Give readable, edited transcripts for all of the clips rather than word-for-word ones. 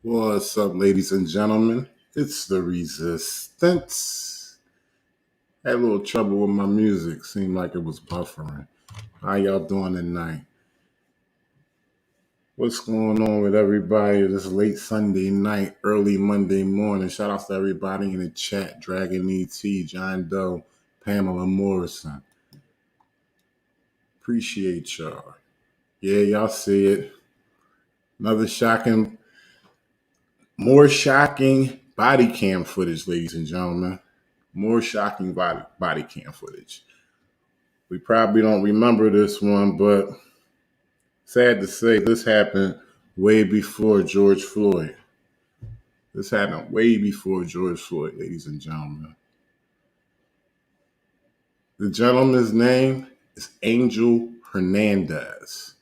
What's up, ladies and gentlemen? It's the Resistance. Had a little trouble with my music. Seemed like it was buffering. How y'all doing tonight? What's going on with everybody this late Sunday night, early Monday morning? Shout out to everybody in the chat. Dragon E.T., John Doe, Pamela Morrison. Appreciate y'all. Yeah, y'all see it. Another more shocking body cam footage, ladies and gentlemen. More shocking body cam footage. We probably don't remember this one, but sad to say, this happened way before George Floyd. This happened way before George Floyd, ladies and gentlemen. The gentleman's name is Angel Hernandez.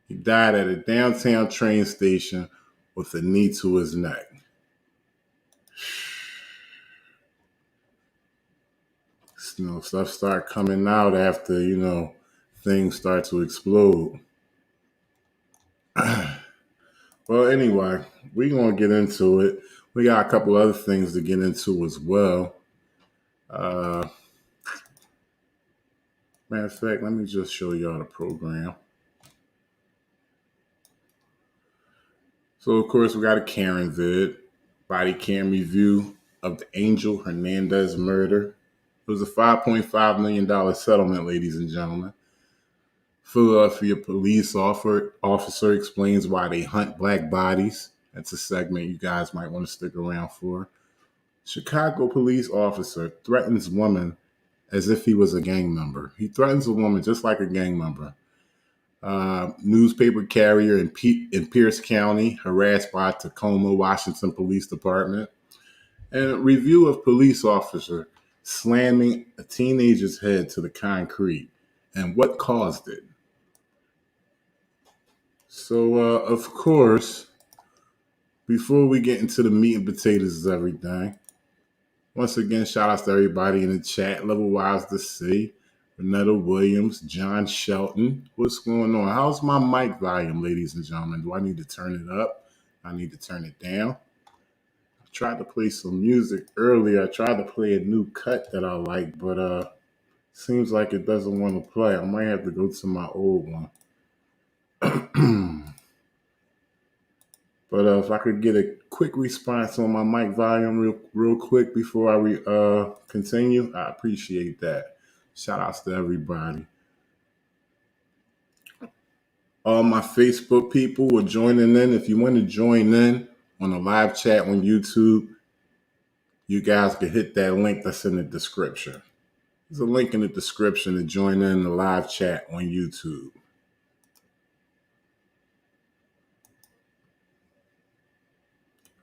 He died at a downtown train station with a knee to his neck. Stuff start coming out after, things start to explode. Well, anyway, we're going to get into it. We got a couple other things to get into as well. Matter of fact, let me just show y'all the program. So, of course, we got a Karen vid, body cam review of the Angel Hernandez murder. It was a $5.5 million settlement, ladies and gentlemen. Philadelphia police officer explains why they hunt black bodies. That's a segment you guys might want to stick around for. Chicago police officer threatens woman as if he was a gang member. He threatens a woman just like a gang member. Newspaper carrier in Pierce County harassed by Tacoma, Washington Police Department. And a review of police officer slamming a teenager's head to the concrete and what caused it. So, of course, before we get into the meat and potatoes of everything, once again, shout out to everybody in the chat. Level Wise to see. Renetta Williams, John Shelton. What's going on? How's my mic volume, ladies and gentlemen? Do I need to turn it up? I need to turn it down? I tried to play some music earlier. I tried to play a new cut that I like, but seems like it doesn't want to play. I might have to go to my old one. But if I could get a quick response on my mic volume real quick before I continue, I appreciate that. Shout outs to everybody. All my Facebook people are joining in. If you want to join in on the live chat on YouTube, you guys can hit that link that's in the description. There's a link in the description to join in the live chat on YouTube.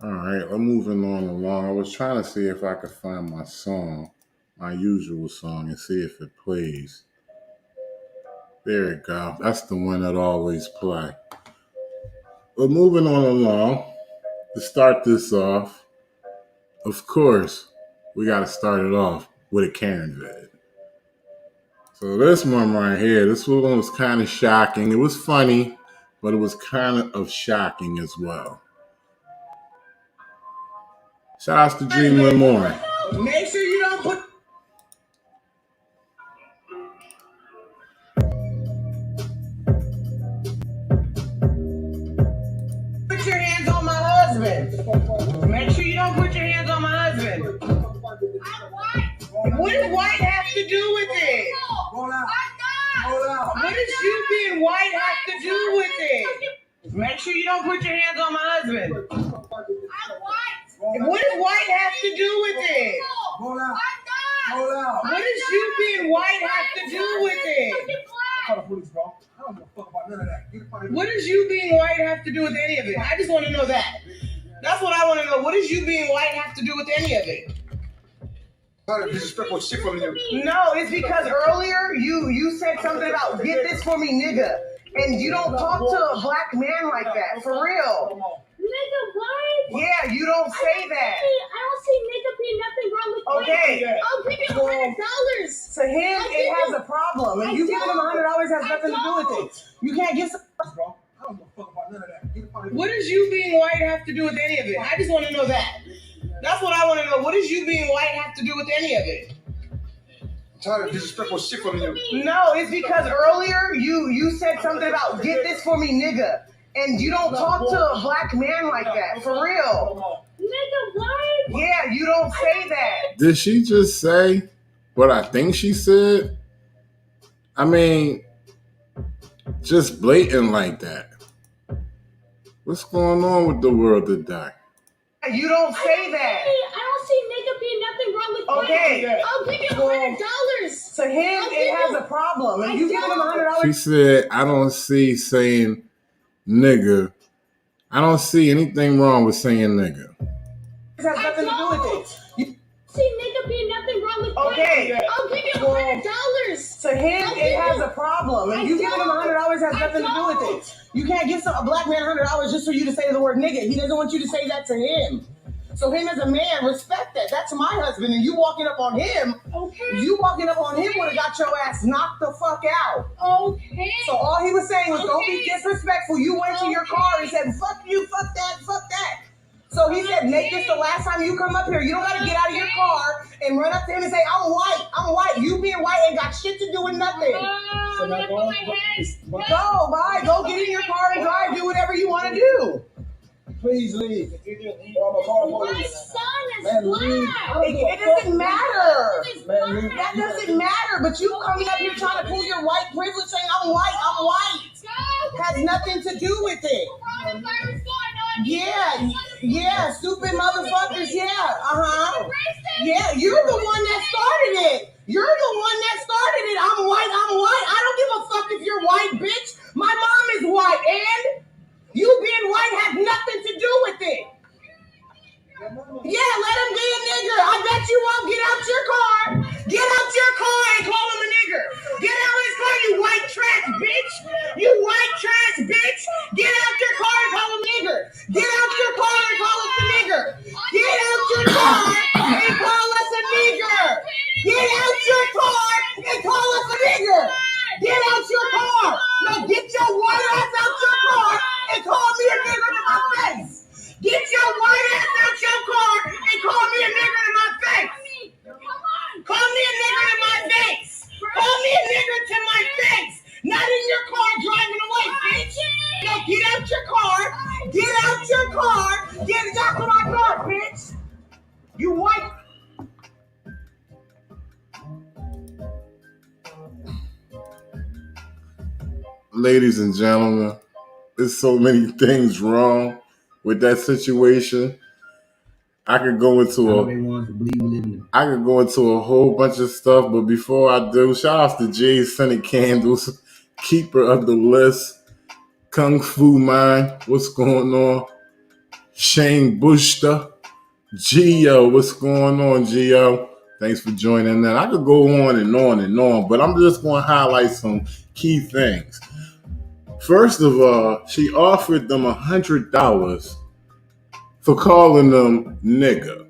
All right, I'm moving on along. I was trying to see if I could find my song, my usual song, and see if it plays. There we go. That's the one that always play. But moving on along, to start this off, of course, we got to start it off with a Karen vid. So this one right here, this one was kind of shocking. It was funny, but it was kind of shocking as well. Shout outs to Dream Lemore. Make sure you don't put your hands on my husband. Make sure you don't put your hands on my husband. What does white have to do with it? white have to do with it? Make sure you don't put your hands on my husband. What does white have to do with it? Roll out. Roll out. What does you being white have to do with it? Call the police, bro. I don't give a fuck about none of that. Get the fuck What does you being white have to do with any of it? I just want to know that. That's what I want to know. What does you being white have to do with any of it? Disrespectful shit from you. No, it's because earlier you said something about get this for me, nigga. And you don't talk to a black man like that, for real. Nigga, what? Yeah, you don't say that. I don't see nigga being nothing wrong with Okay. that. I'll give you $100. To him, it has a problem. And you giving him $100 has nothing to do with it. You can't get some. Bro, I don't give a fuck about none of that. Get the fuck What does you being white have to do with any of it? I just want to know that. That's what I want to know. What does you being white have to do with any of it? I'm tired of disrespectful shit from you. No, it's because earlier you said something about get this for me, nigga. And you don't talk to a black man like that, for real. Nigga, what? Yeah, you don't say that. Did she just say what I think she said? I mean, just blatant like that. What's going on with the world today? You don't say that. I don't see nigga being nothing wrong with Okay. that. I'll give you $100. To him, it has a problem. And you giving him $100. She said, I don't see saying nigga. I don't see anything wrong with saying nigga. It has nothing to do with it. You See nigga being nothing wrong with Okay. that. I'll give you $100. To him, it has a problem. And you giving him $100 has nothing to do with it. You can't give a black man $100 just for you to say the word nigga. He doesn't want you to say that to him. So him as a man, respect that. That's my husband, and you walking up on him. Okay. You walking up on him would have got your ass knocked the fuck out. Okay. So all he was saying was, don't be disrespectful. You went to your car and said, fuck you, fuck that, fuck that. So he said, make this the last time you come up here. You don't got to get out of your car and run up to him and say, I'm white, I'm white. You being white ain't got shit to do with nothing. I'm gonna put my hands. Go, bye. Go get in your car and drive. Do whatever you want to do. Please leave. Or I'm gonna call the My police. son is Man, leave. black. It doesn't matter. Man, leave. That doesn't matter. But you coming up here trying to pull your white privilege saying, I'm white. Has nothing to do with it. Yeah, stupid motherfuckers, yeah, Yeah, you're the one that started it. You're the one that started it. I'm white. I don't give a fuck if you're white, bitch. My mom is white, and you being white has nothing to do with it. Yeah, let him be a nigger. I bet you won't get out your car. Get out your car and call him a nigger. Get out his car, you white trash bitch. You white trash bitch. Get out your car and call him nigger. Get out your car and call us a nigger. Get out your car and call us a nigger. Get out your car and call us a nigger. Get out your car. Now get your white ass out your car and call me a nigger to my face. Get your white ass out your car and call me a nigger to my face. Call me a nigger to my face. Call me a nigger to my face. Not in your car driving away, bitch. No, get out your car. Get out your car. Get out of my car, bitch. You white. Ladies and gentlemen, there's so many things wrong with that situation. I could go into a whole bunch of stuff, but before I do, shout out to Jay Scented Candles, keeper of the list, Kung Fu Mind, what's going on? Shane Bushta, Gio, what's going on, Gio? Thanks for joining in. I could go on and on and on, but I'm just going to highlight some key things. First of all, she offered them $100 for calling them nigga.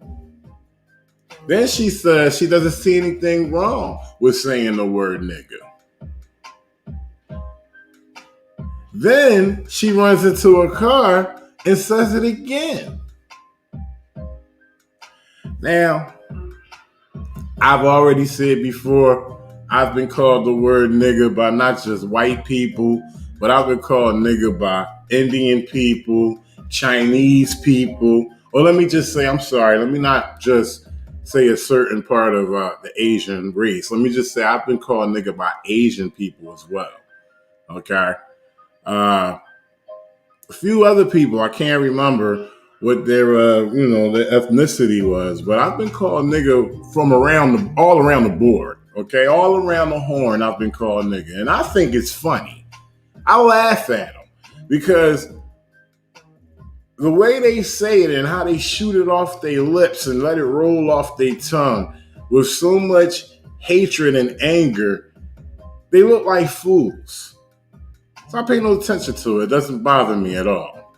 Then she says she doesn't see anything wrong with saying the word nigga. Then she runs into her car and says it again. Now, I've already said before, I've been called the word nigga by not just white people, but I've been called nigga by Indian people, Chinese people, or let me just say, I'm sorry, let me not just say a certain part of the Asian race. Let me just say I've been called nigga by Asian people as well, okay? A few other people, I can't remember what their their ethnicity was, but I've been called nigga from all around the board. Okay, all around the horn, I've been called nigga, and I think it's funny. I laugh at them because the way they say it and how they shoot it off their lips and let it roll off their tongue with so much hatred and anger, they look like fools. So I pay no attention to it. It doesn't bother me at all.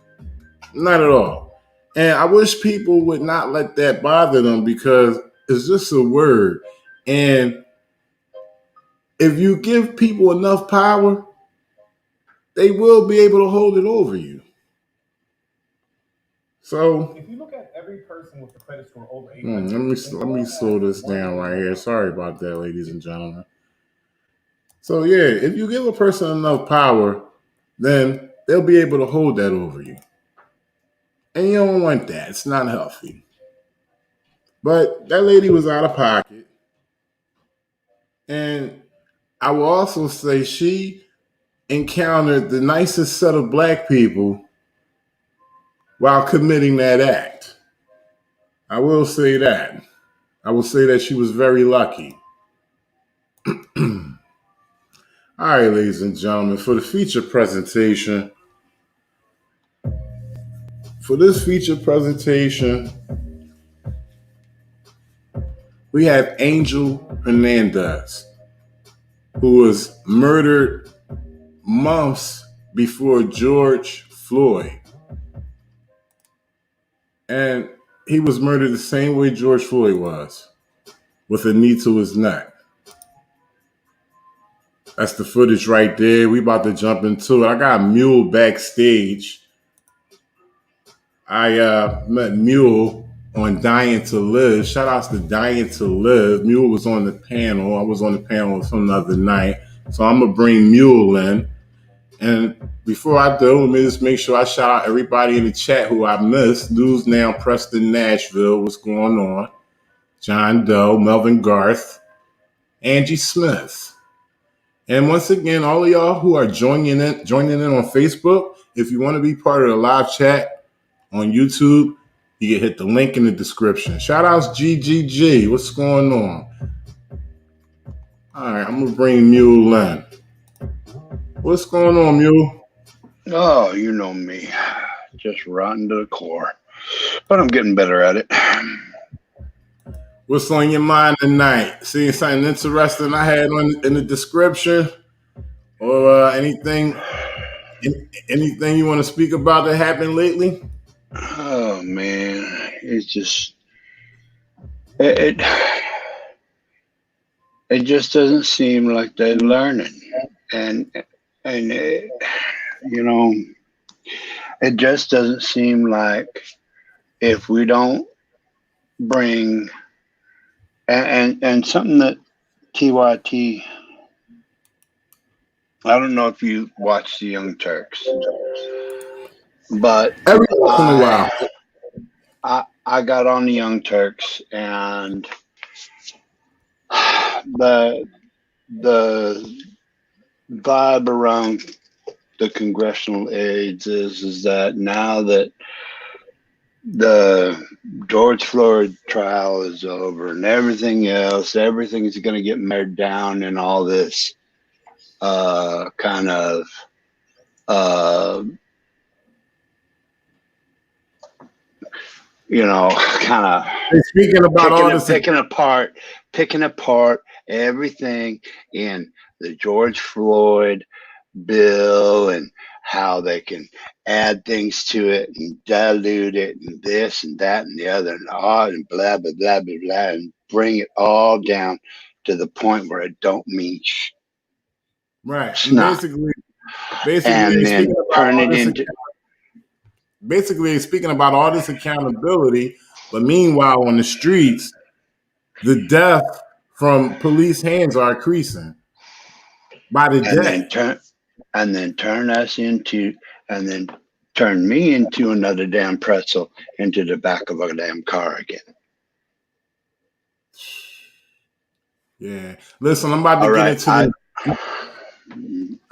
Not at all. And I wish people would not let that bother them because it's just a word. And if you give people enough power, they will be able to hold it over you. So if you look at every person with a credit score over 800, let me slow this down right here. Sorry about that, ladies and gentlemen. So yeah, if you give a person enough power, then they'll be able to hold that over you. And you don't want that. It's not healthy. But that lady was out of pocket. And I will also say she encountered the nicest set of black people while committing that act. I will say that. I will say that she was very lucky. All right, ladies and gentlemen, for this feature presentation, we have Angel Hernandez, who was murdered months before George Floyd. And he was murdered the same way George Floyd was, with a knee to his neck. That's the footage right there. We about to jump into it. I got Mule backstage. I met Mule on Dying to Live. Shout outs to Dying to Live. Mule was on the panel. I was on the panel some other night. So I'm going to bring Mule in. And before I do, let me just make sure I shout out everybody in the chat who I missed. News Now, Preston, Nashville. What's going on? John Doe, Melvin Garth, Angie Smith. And once again, all of y'all who are joining in on Facebook, if you want to be part of the live chat on YouTube, you can hit the link in the description. Shout outs GGG. What's going on? All right, I'm going to bring Mule in. What's going on, Mule? Oh, you know me. Just rotten to the core. But I'm getting better at it. What's on your mind tonight? Seeing something interesting I had in the description? Or anything you want to speak about that happened lately? Oh, man. It's just... It just doesn't seem like they're learning. And it, it just doesn't seem like if we don't bring... And something that TYT, I don't know if you watch the Young Turks, but every once in a while, I got on the Young Turks, and the vibe around the congressional aides is that now that the George Floyd trial is over and everything else, everything's going to get marred down in all this kind of speaking about all this, picking apart everything in the George Floyd bill and how they can add things to it and dilute it and this and that and the other and and blah, blah, blah, blah, blah, and bring it all down to the point where it don't mean right. snot. Basically, speaking about all this accountability, but meanwhile on the streets, the death from police hands are increasing by the day. And then turn me into another damn pretzel into the back of a damn car again. Yeah. Listen, I'm about to get into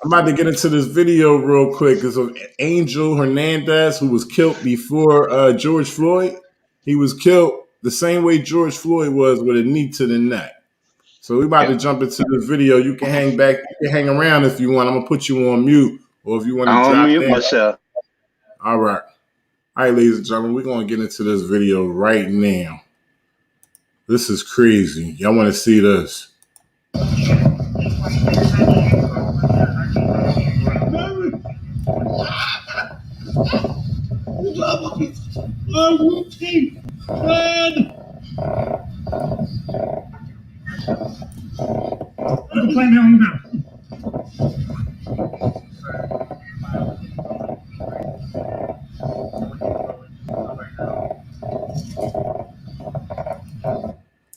I'm about to get into this video real quick. It's of Angel Hernandez, who was killed before George Floyd. He was killed the same way George Floyd was, with a knee to the neck. So we're about to jump into this video. You can hang back, you can hang around if you want. I'm gonna put you on mute, or if you want to I'll drop mute down. myself. All right. All right, ladies and gentlemen, we're gonna get into this video right now. This is crazy. Y'all want to see this?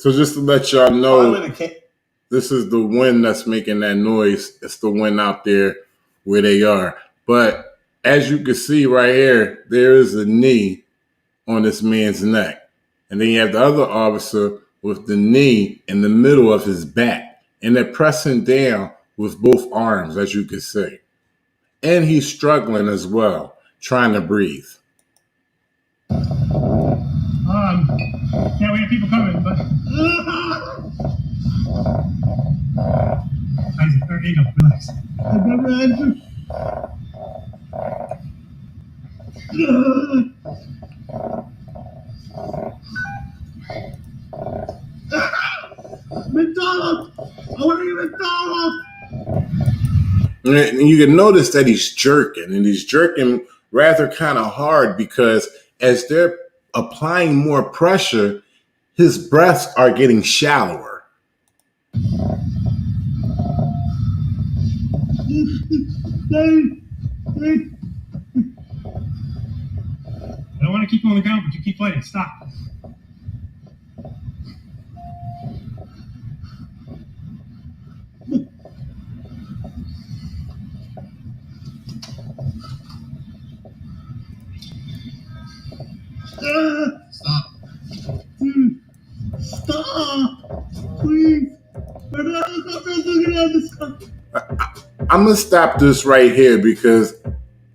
So just to let y'all know, this is the wind that's making that noise. It's the wind out there where they are. But as you can see right here, there is a knee on this man's neck. And then you have the other officer with the knee in the middle of his back. And they're pressing down with both arms, as you can see. And he's struggling as well, trying to breathe. Yeah, we have people coming, but Angel, relax. McDonald! I want to get McDonald! And you can notice that he's jerking, and he's jerking rather kind of hard, because as they're applying more pressure, his breaths are getting shallower. I don't want to keep on the ground, but you keep fighting. Stop. Stop. Stop. Please. I'm going to stop this right here, because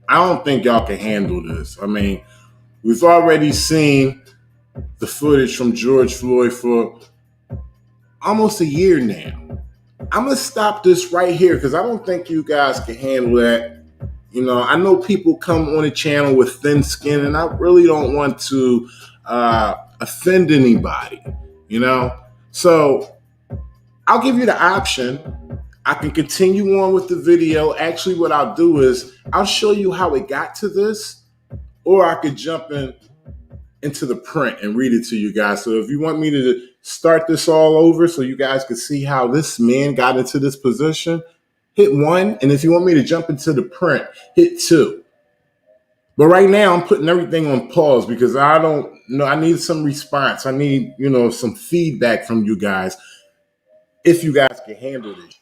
I don't think y'all can handle this. I mean, we've already seen the footage from George Floyd for almost a year now. I'm going to stop this right here, because I don't think you guys can handle that. You know, I know people come on the channel with thin skin, and I really don't want to offend anybody, you know? So I'll give you the option. I can continue on with the video. Actually, what I'll do is I'll show you how it got to this, or I could jump into the print and read it to you guys. So if you want me to start this all over so you guys can see how this man got into this position, hit 1. And if you want me to jump into the print, hit 2. But right now I'm putting everything on pause, because I don't know. I need some response. I need, some feedback from you guys, if you guys can handle this.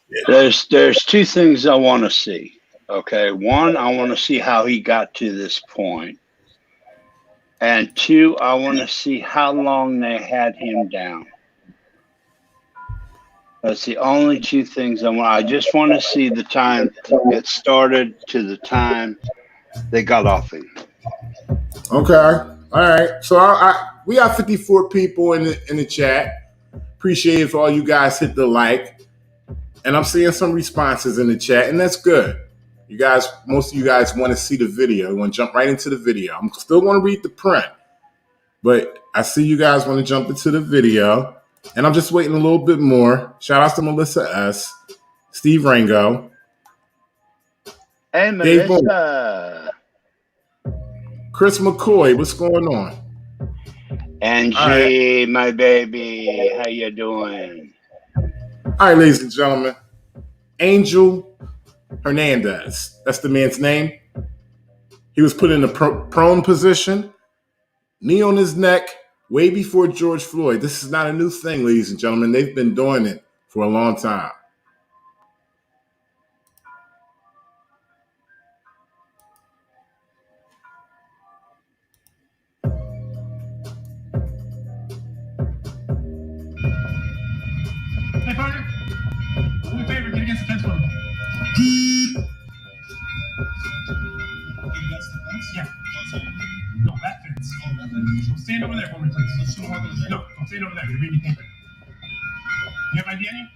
There's 2 things I want to see. Okay. 1, I want to see how he got to this point. And 2, I want to see how long they had him down. That's the only 2 things I want. I just want to see the time it started to the time they got off him. Okay. All right. So we got 54 people in the chat. Appreciate it if all you guys hit the like. And I'm seeing some responses in the chat, and that's good. You guys, most of you guys want to see the video. You want to jump right into the video. I'm still going to read the print, but I see you guys want to jump into the video, and I'm just waiting a little bit more. Shout out to Melissa S., Steve Rango. Hey, Melissa. Chris McCoy, what's going on? Angie, my baby, how you doing? All right, ladies and gentlemen, Angel Hernandez. That's the man's name. He was put in a prone position, knee on his neck, way before George Floyd. This is not a new thing, ladies and gentlemen. They've been doing it for a long time. Hey, partner. Do me a favor, get against the fence for me. stand over there for me, please. No, don't stand over there. You're reading paper. You have ID on you?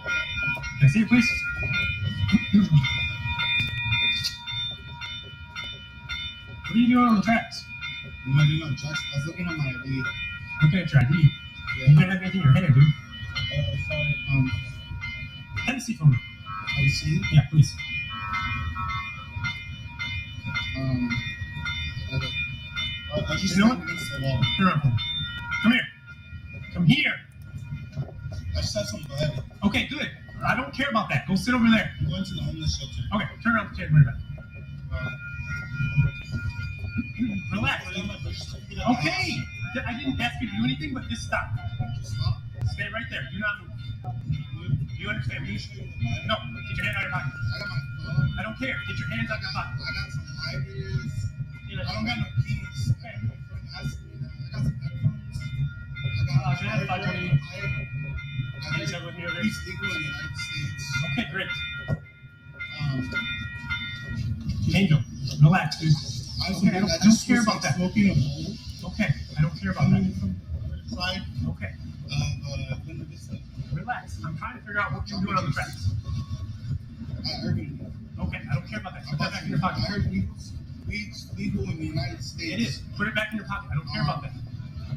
Can I see it, please? What are you doing on the tracks? What am I doing on the tracks? I was looking at my ID. Looking at your ID? Yeah. You don't have anything in your hand, dude. Sorry. Have a seat for me. Have a seat? Yeah, please. Okay. I just You know what? against the wall. Turn around for me. Come here. Come here. I just had some bread. Okay, good. I don't care about that. Go sit over there. I'm going to the homeless shelter. Okay, turn around the chair. Worry about it. Relax. Okay. I didn't ask you to do anything, but just stop. Stop. Stay right there. Do not move. Do you understand me? No. Get your hand out of your pocket. I got my phone. I don't care. Get your hands out of your pocket. I got some lighters. Yeah. I don't got no keys. Okay. My friend asked me that. I got some headphones. I Can I have got 520? I Can you check with me over here? he's legal in the United States. Okay, great. Angel, relax, dude. Okay, I don't care about that. Smoking a bowl. Okay, I don't care about that. From the other side Okay, of this thing. relax. I'm trying to figure out what you're doing on the tracks. I heard it. Okay, I don't care about that. Put that back in your I pocket. heard weed's legal in the United States. It is. Put it back in your pocket. I don't care about that.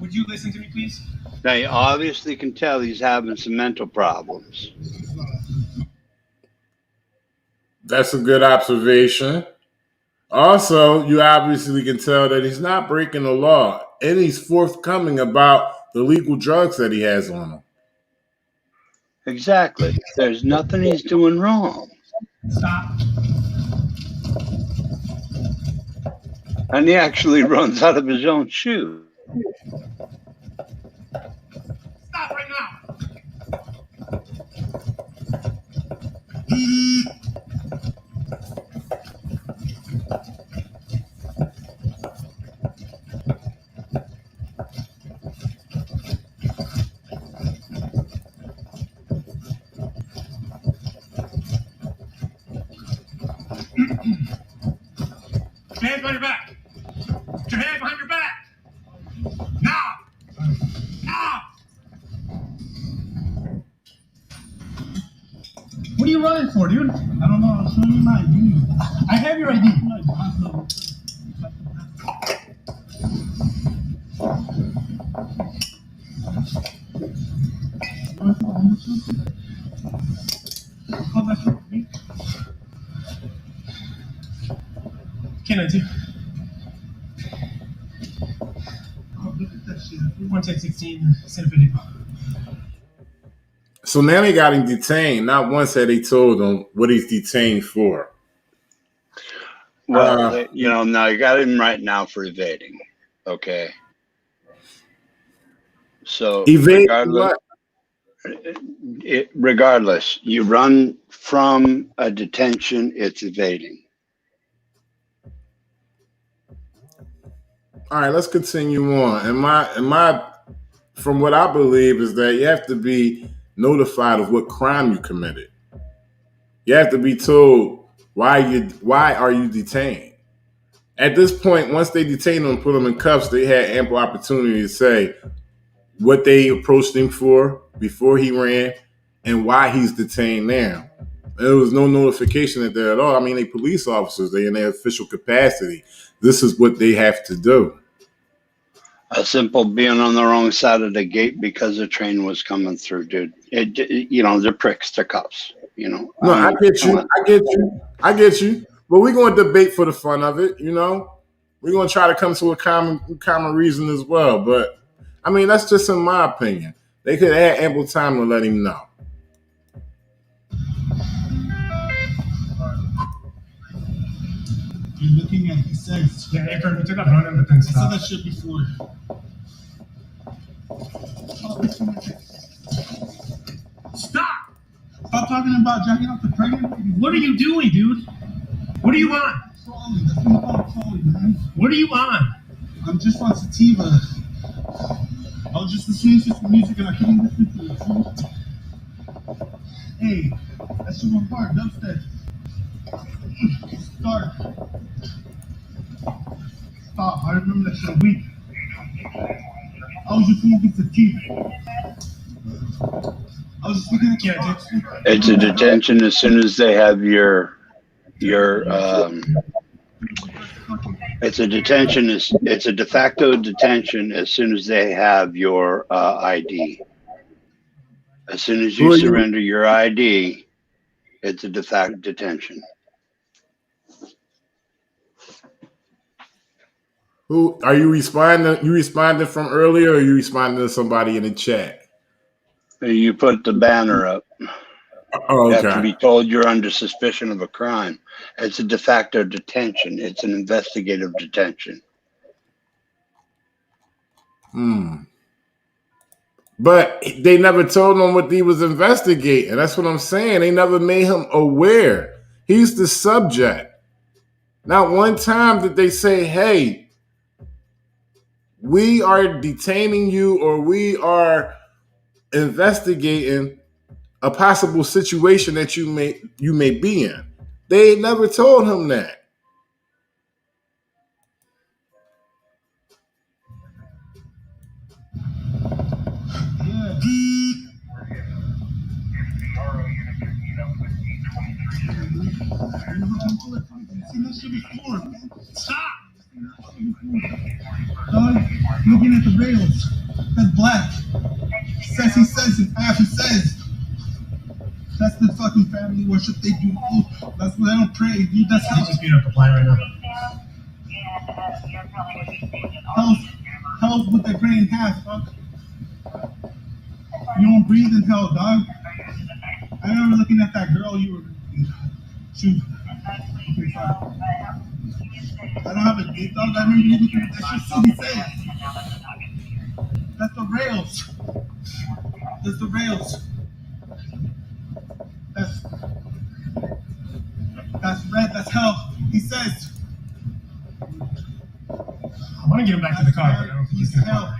Would you listen to me, please? Now you obviously can tell he's having some mental problems. That's a good observation. Also, you obviously can tell that he's not breaking the law, and he's forthcoming about the legal drugs that he has on him. Exactly. There's nothing he's doing wrong. Stop. And he actually runs out of his own shoe. Stop right now. Put your hands behind your back. Put your hands behind your back. Now. Now. What are you running for, dude? I don't know. I'm showing you my ID. I have your ID. Can I do? Look at that shit. 11016, Santa Fe Depot. So now they got him detained. Not once had they told him what he's detained for. Well, now you got him right now for evading. Okay. So Evade regardless, you run from a detention, it's evading. All right, let's continue on. And my from what I believe is that you have to be notified of what crime you committed. You have to be told why are you detained. At this point, once they detained him and put him in cuffs, they had ample opportunity to say what they approached him for before he ran and why he's detained now. There was no notification of that at all. I mean, they police officers, they in their official capacity. This is what they have to do. A simple being on the wrong side of the gate because the train was coming through, dude. They're pricks, they're cops, No, I get you. But we're going to debate for the fun of it, We're going to try to come to a common reason as well. But, I mean, that's just in my opinion. They could have had ample time to let him know. You're looking at, he says. Yeah, after we took up running, but then I said stop. that shit before. Stop! Stop talking about jacking off the pregnant. What are you doing, dude? What are you on? Trolling. That's what you call trolling, man. What are you on? I'm just on sativa. I was just listening to some music and I couldn't listen to it. Hey, that's too hard. Dubstep. Start. Stop. I remember that shit a week. I was just smoking sativa. I was just looking at the detention. It's a detention as soon as they have it's a detention. It's a de facto detention as soon as they have your ID. As soon as you surrender your ID, it's a de facto detention. Who are you responding? You responded from earlier, or are you responding to somebody in the chat? You put the banner up. Oh, You okay. have to be told you're under suspicion of a crime. It's a de facto detention. It's an investigative detention. But they never told him what he was investigating. That's what I'm saying. They never made him aware. He's the subject. Not one time did they say, hey, we are detaining you or we are investigating a possible situation that you may be in. They never told him that. Stop! Looking at the rails. That's black. He says it. Half he says. That's the fucking family worship they do. That's what they don't pray. Dude, that's how. Just being compliant right now. Hell's what they pray in half, fuck. You don't breathe in hell, dog. I remember looking at that girl you were. Shoot. Okay, fine. I don't have a dick, dog. I remember you looking at that shit. So he says. That's the rails. That's the rails. That's red. That's hell. He says. I want to get him back to the car, but I don't think he's gonna hell.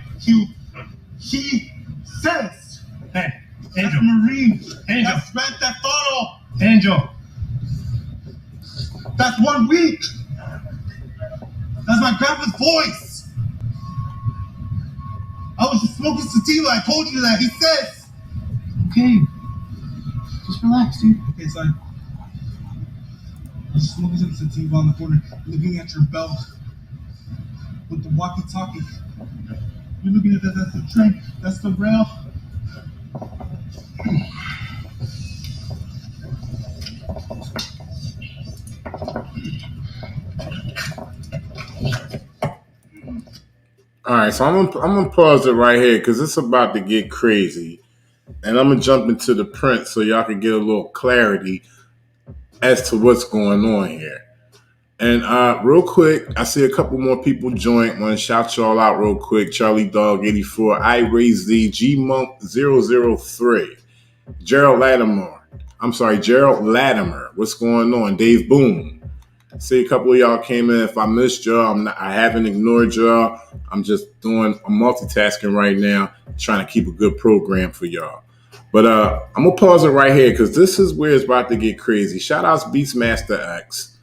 He says. Hey, That's Angel. Marine. Angel. That's red. That photo. Angel. That's 1 week. That's my grandpa's voice. I was just smoking sativa. I told you that. He says. Okay. Just relax, dude. Okay, sorry. I was just smoking some sativa on the corner, looking at your belt with the walkie-talkie. You're looking at that. That's the train. That's the rail. All right, so I'm gonna pause it right here because it's about to get crazy, and I'm gonna jump into the print so y'all can get a little clarity as to what's going on here. And real quick, I see a couple more people join. Want to shout y'all out real quick. Charlie Dog 84, I Raise Z, G Monk 003, Gerald Latimer. What's going on? Dave Boone. See a couple of y'all came in. If I missed y'all, I haven't ignored y'all. I'm multitasking right now, trying to keep a good program for y'all. But I'm gonna pause it right here because this is where it's about to get crazy. Shout outs Beastmaster X.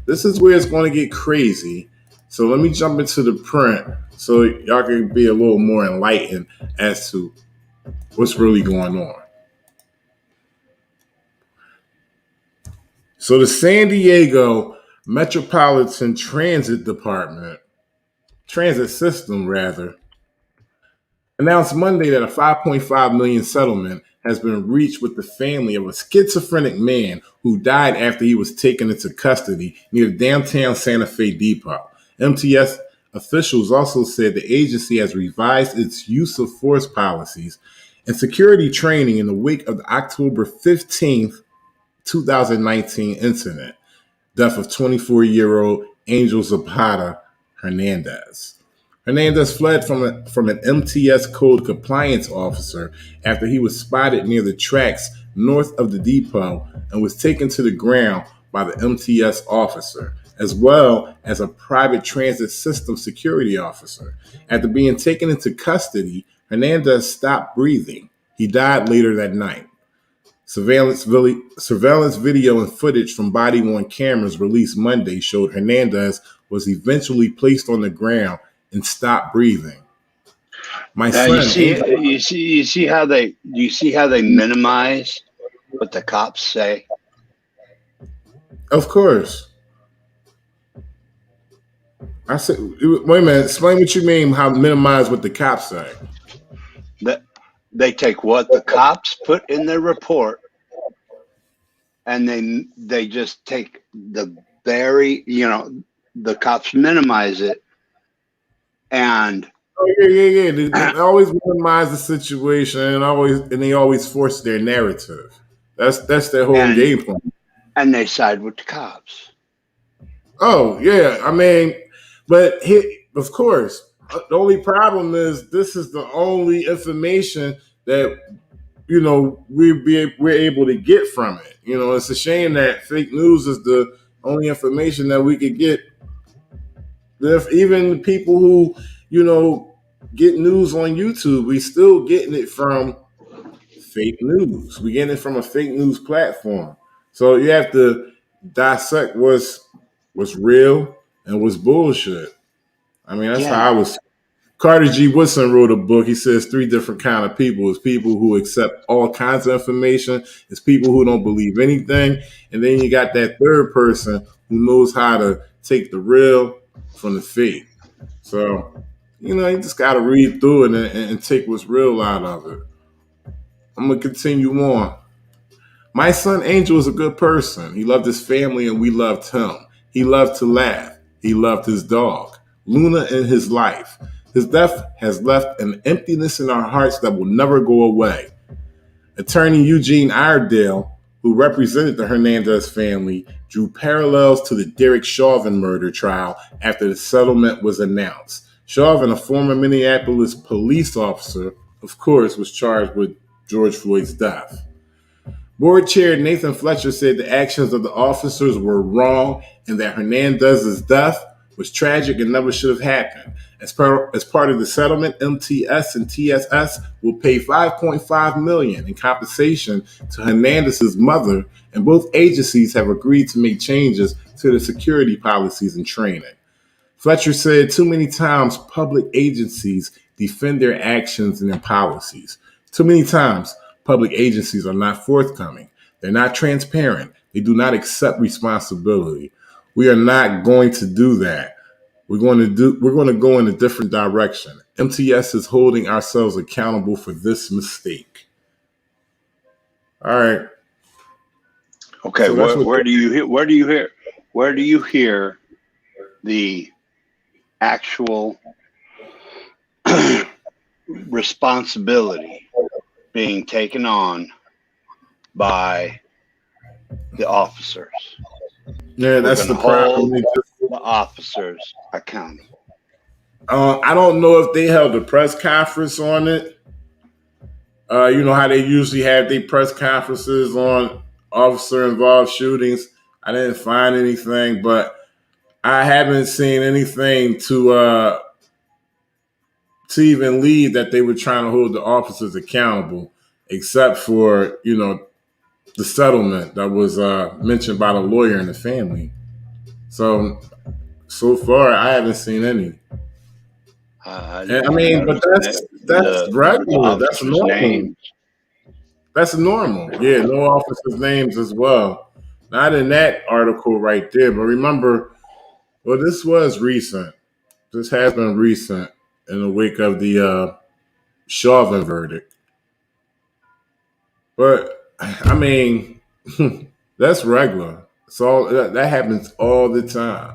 This is where it's going to get crazy. So let me jump into the print so y'all can be a little more enlightened as to what's really going on. So the San Diego Metropolitan Transit System, announced Monday that a $5.5 million settlement has been reached with the family of a schizophrenic man who died after he was taken into custody near the downtown Santa Fe depot. MTS officials also said the agency has revised its use of force policies and security training in the wake of the October 15th, 2019 incident, death of 24-year-old Angel Hernandez. Hernandez fled from an MTS code compliance officer after he was spotted near the tracks north of the depot and was taken to the ground by the MTS officer, as well as a private transit system security officer. After being taken into custody, Hernandez stopped breathing. He died later that night. Surveillance video and footage from body-worn cameras released Monday showed Hernandez was eventually placed on the ground and stopped breathing. My Now son, Angel, you see how they minimize what the cops say. of course. I said, wait a minute. Explain what you mean. How minimize what the cops say? That they take what the cops put in their report, and they just take the the cops minimize it, and Oh, yeah. They always minimize the situation, and they always force their narrative. That's their whole and game plan. and they side with the cops. Oh yeah, I mean, but of course, the only problem is this is the only information that we're able to get from it. It's a shame that fake news is the only information that we could get. If even the people who get news on YouTube, we still getting it from fake news. We getting it from a fake news platform. So you have to dissect what's real and what's bullshit. I mean, that's how I Yeah, was. Carter G. Woodson wrote a book. He says three different kind of people. It's people who accept all kinds of information. It's people who don't believe anything. And then you got that third person who knows how to take the real from the fake. So, you just got to read through it and take what's real out of it. I'm going to continue on. My son Angel is a good person. He loved his family and we loved him. He loved to laugh. He loved his dog, Luna, in his life. His death has left an emptiness in our hearts that will never go away. Attorney Eugene Iredale, who represented the Hernandez family, drew parallels to the Derek Chauvin murder trial after the settlement was announced. Chauvin, a former Minneapolis police officer, of course, was charged with George Floyd's death. Board Chair Nathan Fletcher said the actions of the officers were wrong and that Hernandez's death was tragic and never should have happened. As part of the settlement, MTS and TSS will pay $5.5 million in compensation to Hernandez's mother, and both agencies have agreed to make changes to their security policies and training. Fletcher said too many times public agencies defend their actions and their policies. Too many times public agencies are not forthcoming. They're not transparent. They do not accept responsibility. We are not going to do that. We're going to go in a different direction. MTS is holding ourselves accountable for this mistake. All right. Okay. So where do you hear the actual responsibility being taken on by the officers? Yeah, that's the problem. The officers accountable. I don't know if they held a press conference on it. You know how they usually have their press conferences on officer-involved shootings. I didn't find anything, but I haven't seen anything to even lead that they were trying to hold the officers accountable, except for the settlement that was mentioned by the lawyer and the family. So far, I haven't seen any. But that's regular. That's normal. Names. That's normal. Yeah, no officers' names as well. Not in that article right there, but remember, this was recent. This has been recent in the wake of the Chauvin verdict. But I mean, that's regular. That happens all the time.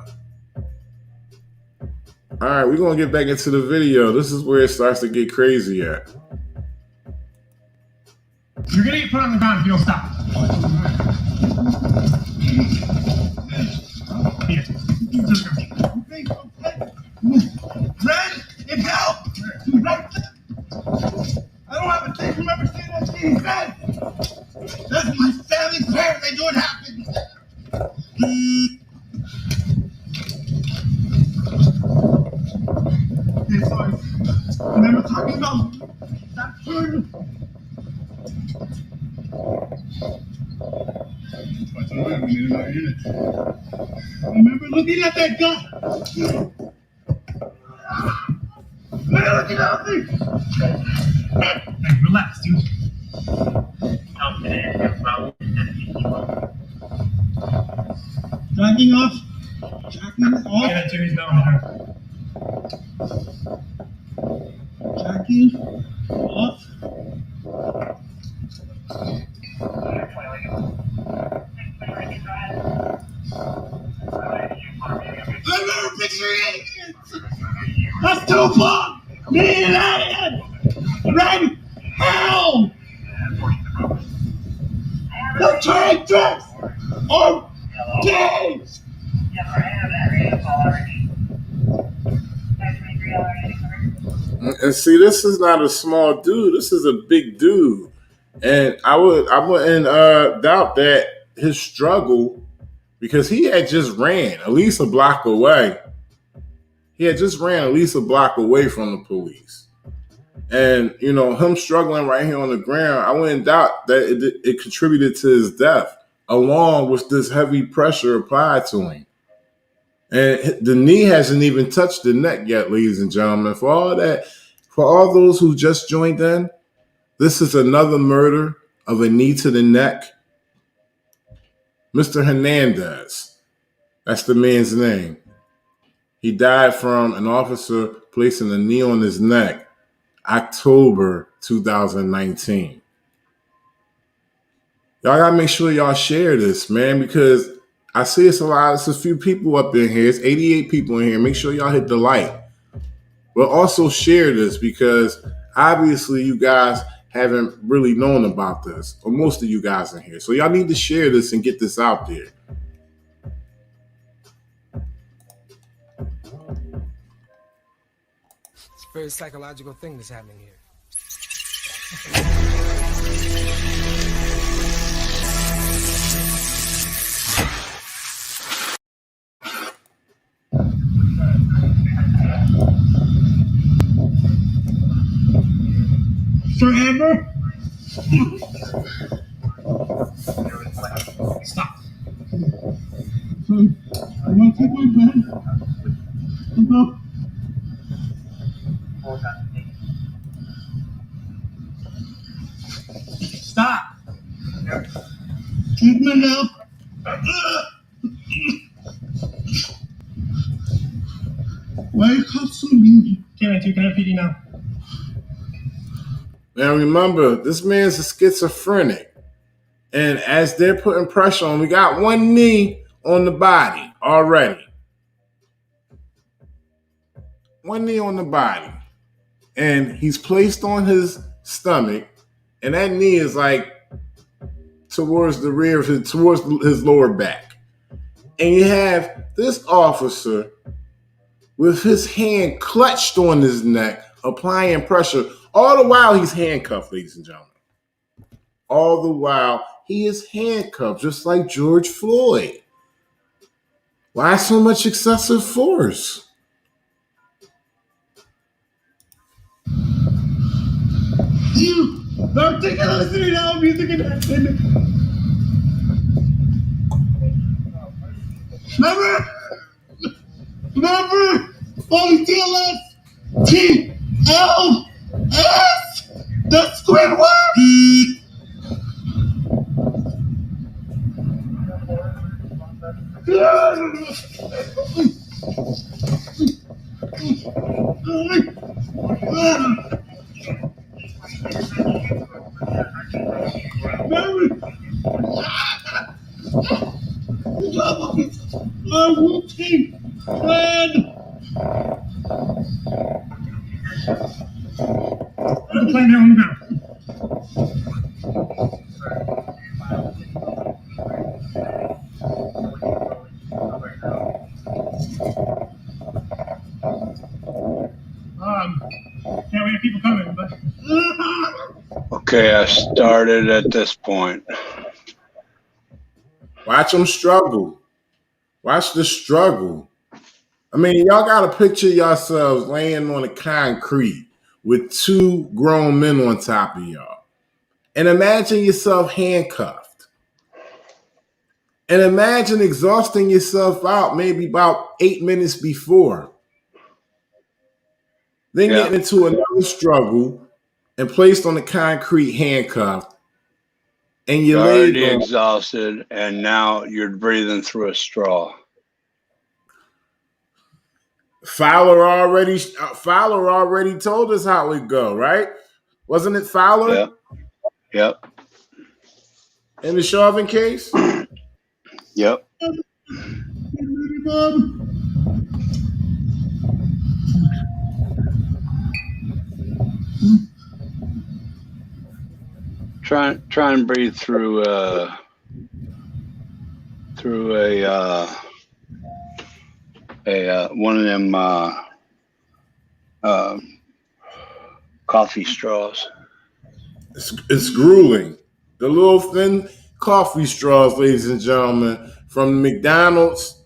All right, we're going to get back into the video. This is where it starts to get crazy at. You're going to get put on the ground if you don't stop. Here. Red, it helped. I don't have a thing. Remember saying that thing, Red? That's my family's parents. They do it happen. Okay, sorry. Remember talking about that bird? Remember looking at that guy? Relax, dude. Jacking off. Jacking off. Yeah, Jimmy's down there. Jacking off. I remember picturing it. That's Tupac. Me and Ian. Right? Hell. The characters are games. And see, this is not a small dude. This is a big dude, and I wouldn't doubt that his struggle, because he had just ran at least a block away. He had just ran at least a block away from the police, and you know him struggling right here on the ground. I wouldn't doubt that it contributed to his death, along with this heavy pressure applied to him. And the knee hasn't even touched the neck yet, ladies and gentlemen. For all those who just joined in, this is another murder of a knee to the neck. Mr. Hernandez, that's the man's name. He died from an officer placing a knee on his neck, October 2019. Y'all gotta make sure y'all share this, man, because I see it's a few people up in here. It's 88 people in here. Make sure y'all hit the like. But also share this, because obviously you guys haven't really known about this, or most of you guys in here. So y'all need to share this and get this out there. It's a very psychological thing that's happening here. Forever. Stop. I'm gonna take my bed. Stop. Take my help. Why are you cops so mean? Can I PD now? Now remember, this man's a schizophrenic. And as they're putting pressure on, we got one knee on the body already. One knee on the body. And he's placed on his stomach, and that knee is like towards the rear of towards his lower back. And you have this officer with his hand clutched on his neck, applying pressure. All the while he's handcuffed, ladies and gentlemen. All the while he is handcuffed, just like George Floyd. Why so much excessive force? You are taking listening to music and dancing. Remember, only TLS, TLS, the Squidward. Our Wu-Tang Clan. I'm playing their own now. Yeah, we have people coming, but Okay, I started at this point. Watch them struggle. Watch the struggle. I mean, y'all got to picture yourselves laying on the concrete with two grown men on top of y'all. And imagine yourself handcuffed. And imagine exhausting yourself out maybe about 8 minutes before. then Yeah. getting into another struggle and placed on the concrete handcuff, and your You're leg already on. exhausted, and now you're breathing through a straw. Fowler already told us how it go, right? Wasn't it Fowler? Yep. Yep. In the Chauvin case? Yep. Try and breathe through a one of them coffee straws. It's grueling. The little thin coffee straws, ladies and gentlemen, from McDonald's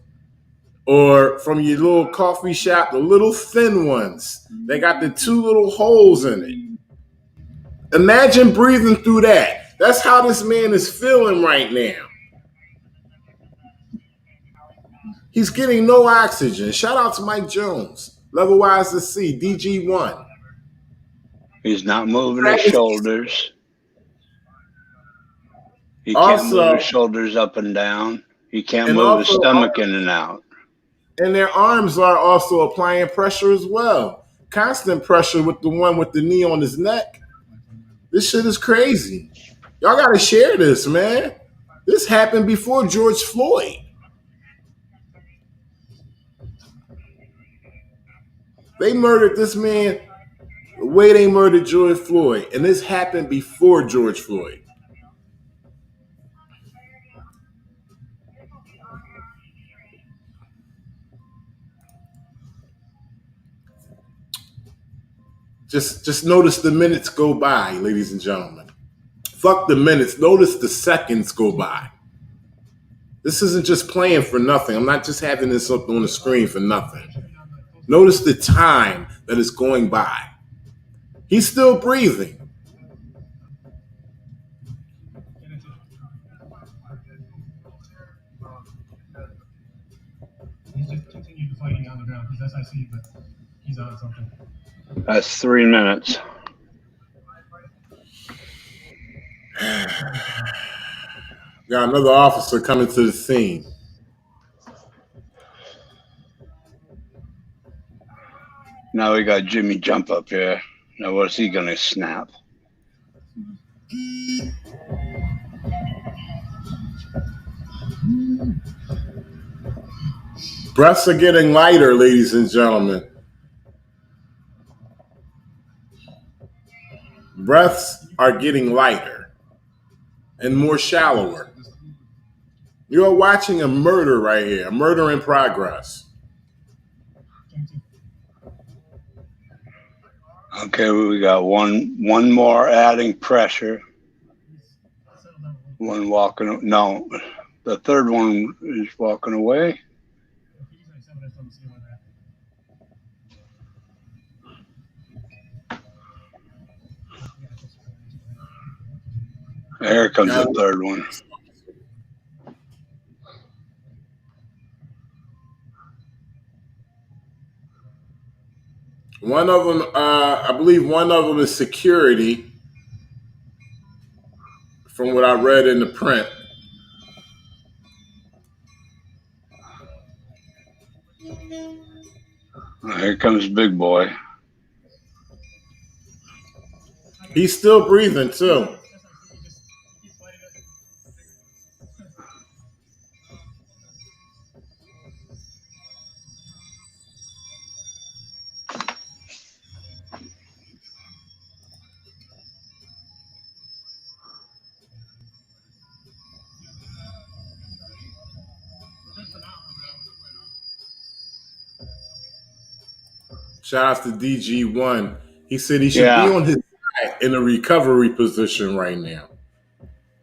or from your little coffee shop, the little thin ones. They got the two little holes in it. Imagine breathing through that. That's how this man is feeling right now. He's getting no oxygen. Shout out to Mike Jones. Level Wise to C, DG1. He's not moving his shoulders. He can't Also, move his shoulders up and down. He can't and move his also- stomach in and out. And their arms are also applying pressure as well. Constant pressure with the one with the knee on his neck. This shit is crazy. Y'all got to share this, man. This happened before George Floyd. They murdered this man the way they murdered George Floyd. And this happened before George Floyd. Just notice the minutes go by, ladies and gentlemen. Fuck the minutes. Notice the seconds go by. This isn't just playing for nothing. I'm not just having this up on the screen for nothing. Notice the time that is going by. He's still breathing. He's just continued fighting on the ground. He's SIC, but he's on something. That's 3 minutes. Got another officer coming to the scene. Now we got Jimmy Jump up here. Now what's he gonna snap? Breaths are getting lighter, ladies and gentlemen. Breaths are getting lighter and more shallower. You're watching a murder right here, a murder in progress. Okay, we got one more adding pressure. One walking. No, the third one is walking away. Here comes the third one. One of them, I believe one of them is security, from what I read in the print. Here comes Big Boy. He's still breathing, too. Shout out to DG1. He said he should be on his side in a recovery position right now.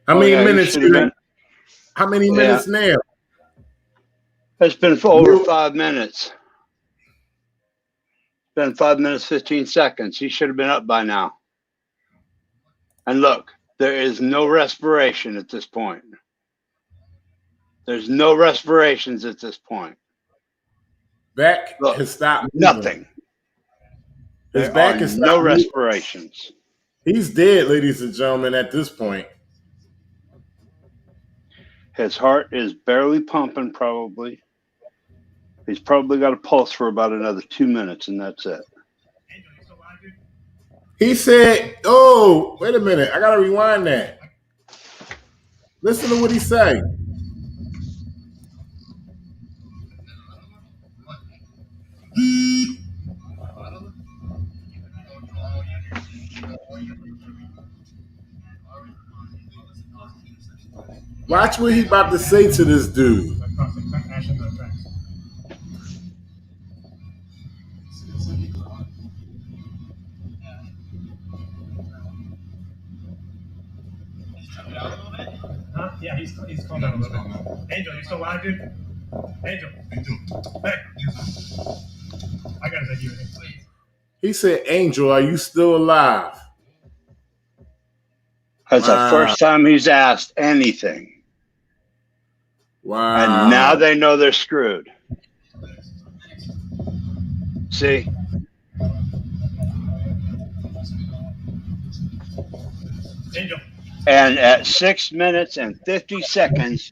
How many minutes? How many minutes now? It's been for over 5 minutes. It's been 5 minutes, 15 seconds. He should have been up by now. And look, there is no respiration at this point. There's no respirations at this point. Beck has stopped moving. Nothing. His There back are is no stopped moving. respirations. He's dead, ladies and gentlemen, at this point. His heart is barely pumping, probably. He's probably got a pulse for about another 2 minutes, and that's it. He said, oh, wait a minute. I got to rewind that. Listen to what he said. Watch what he about to say to this dude. Huh? Yeah, he's calmed down a little bit. Angel, you still alive, dude? Angel. Hey. I got his idea. He said, Angel, are you still alive? That's the first time he's asked anything. Wow. And now they know they're screwed. See? Angel. And at 6 minutes and 50 seconds,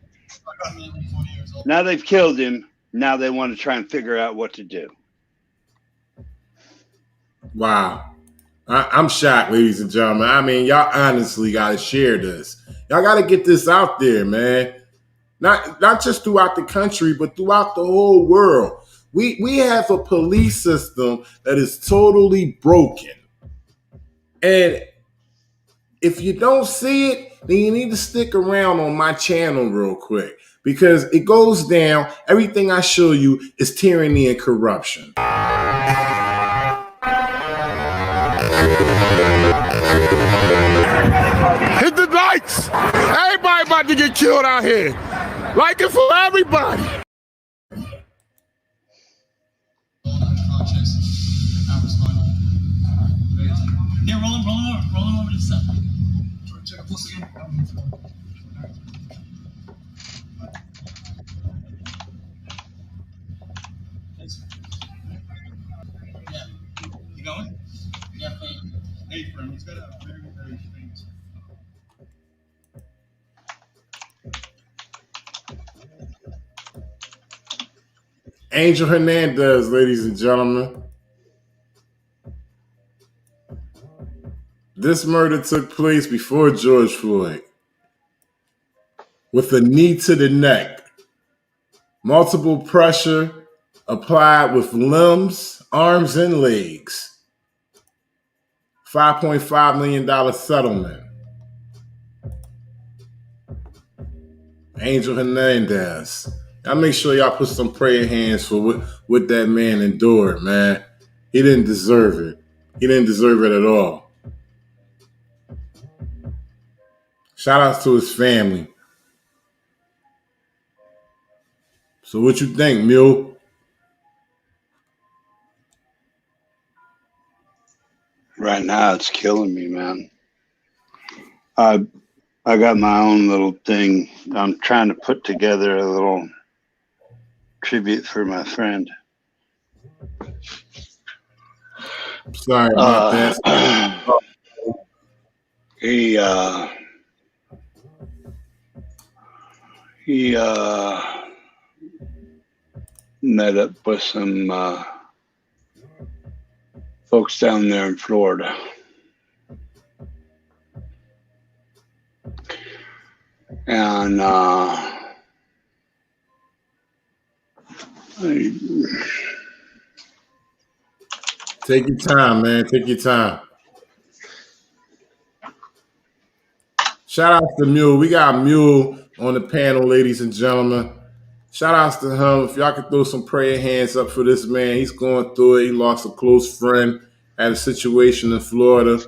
now they've killed him. Now they want to try and figure out what to do. Wow. I'm shocked, ladies and gentlemen. I mean, y'all honestly got to share this. Y'all got to get this out there, man. Not just throughout the country, but throughout the whole world. We have a police system that is totally broken. And if you don't see it, then you need to stick around on my channel real quick, because it goes down. Everything I show you is tyranny and corruption. Hit the lights. Everybody about to get killed out here. Like it for everybody. Yeah, roll him over to the side. Check a pulse again. Yeah. You going? Yeah, hey, friend, he's got a very, very famous. Angel Hernandez, ladies and gentlemen. This murder took place before George Floyd, with a knee to the neck, multiple pressure applied with limbs, arms, and legs. $5.5 million settlement. Angel Hernandez. Y'all make sure y'all put some prayer hands for what that man endured, man. He didn't deserve it. He didn't deserve it at all. Shout outs to his family. So what you think, Mule? Right now, it's killing me, man. I got my own little thing. I'm trying to put together a little tribute for my friend. Sorry about that. He met up with some folks down there in Florida. And take your time, man. Take your time. Shout out to Mule. We got Mule on the panel, ladies and gentlemen. Shout outs to him. If y'all could throw some prayer hands up for this man. He's going through it. He lost a close friend, had a situation in Florida.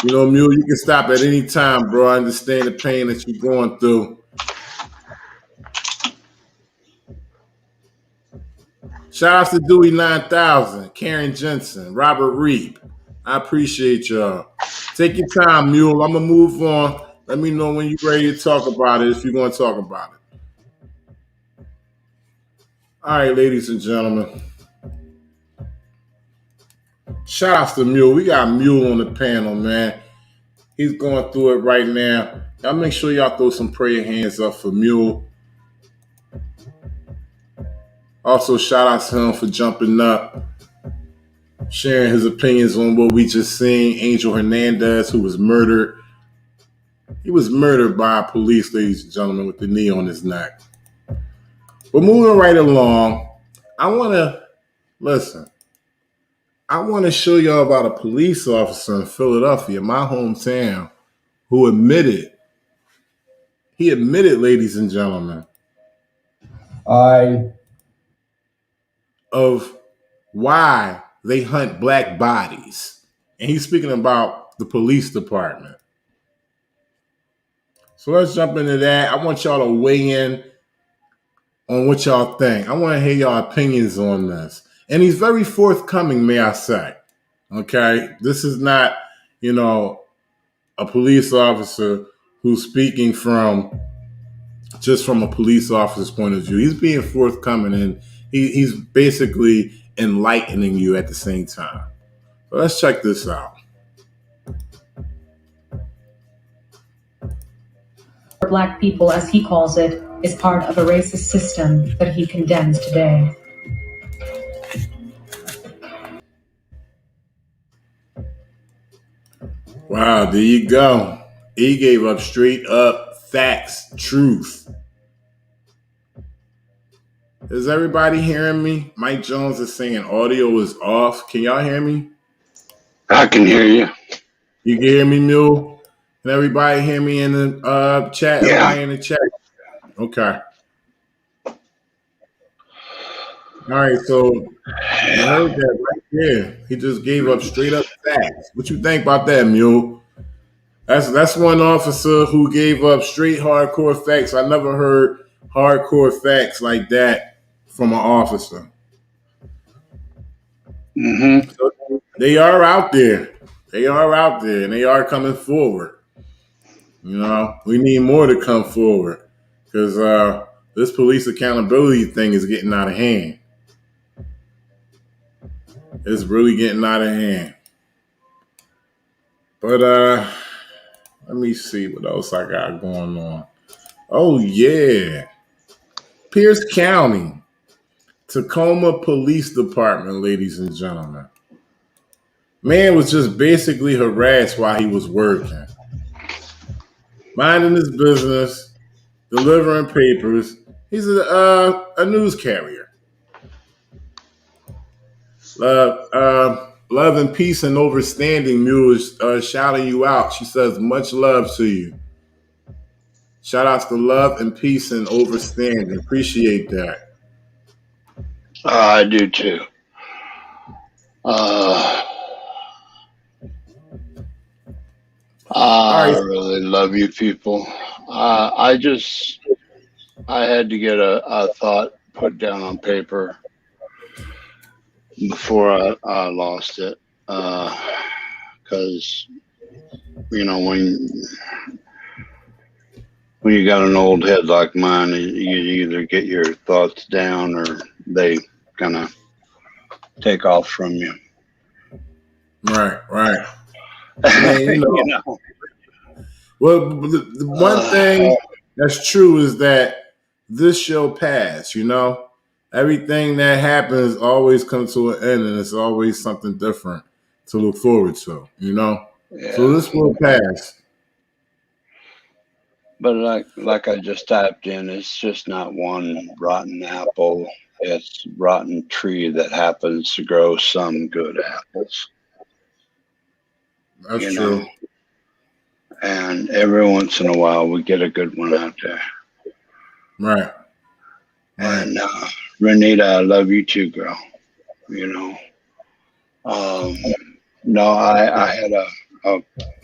You know, Mule, you can stop at any time, bro. I understand the pain that you're going through. Shout outs to Dewey 9000, Karen Jensen, Robert Reap. I appreciate y'all. Take your time, Mule. I'm going to move on. Let me know when you're ready to talk about it, if you're going to talk about it. All right, ladies and gentlemen. Shout outs to Mule. We got Mule on the panel, man. He's going through it right now. Y'all make sure y'all throw some prayer hands up for Mule. Also, shout out to him for jumping up, sharing his opinions on what we just seen. Angel Hernandez, who was murdered. He was murdered by police, ladies and gentlemen, with the knee on his neck. But moving right along, I want to show y'all about a police officer in Philadelphia, my hometown, who admitted, ladies and gentlemen, of why they hunt black bodies. And he's speaking about the police department. So let's jump into that. I want y'all to weigh in on what y'all think. I want to hear y'all opinions on this. And he's very forthcoming, may I say. Okay? This is not, a police officer who's speaking just from a police officer's point of view. He's being forthcoming and he's basically enlightening you at the same time. So let's check this out. For Black people, as he calls it, is part of a racist system that he condemns today. Wow, there you go. He gave up straight up facts, truth. Is everybody hearing me? Mike Jones is saying audio is off. Can y'all hear me? I can hear you. You can hear me, Mule? Can everybody hear me in the chat? Yeah. Everybody in the chat? Okay. All right, so you heard that right there. He just gave up straight up facts. What you think about that, Mule? That's one officer who gave up straight hardcore facts. I never heard hardcore facts like that from an officer. Mm-hmm. So they are out there. They are out there, and they are coming forward. We need more to come forward because this police accountability thing is getting out of hand. It's really getting out of hand. But let me see what else I got going on. Oh, yeah. Pierce County, Tacoma Police Department, ladies and gentlemen. Man was just basically harassed while he was working. Minding his business, delivering papers. He's a news carrier. Love and peace and overstanding, Mule is shouting you out. She says, much love to you. Shout outs to love and peace and overstanding. Appreciate that. I do too. I really love you people. I had to get a thought put down on paper before I lost it. Because, when you got an old head like mine, you either get your thoughts down or they kind of take off from you. Right. Man, Well, the one thing that's true is that this show passed, Everything that happens always comes to an end, and it's always something different to look forward to, Yeah. So this will pass. But like I just typed in, it's just not one rotten apple. It's rotten tree that happens to grow some good apples. That's true. And every once in a while, we get a good one out there. Right. And Renita, I love you too, girl. No, I had a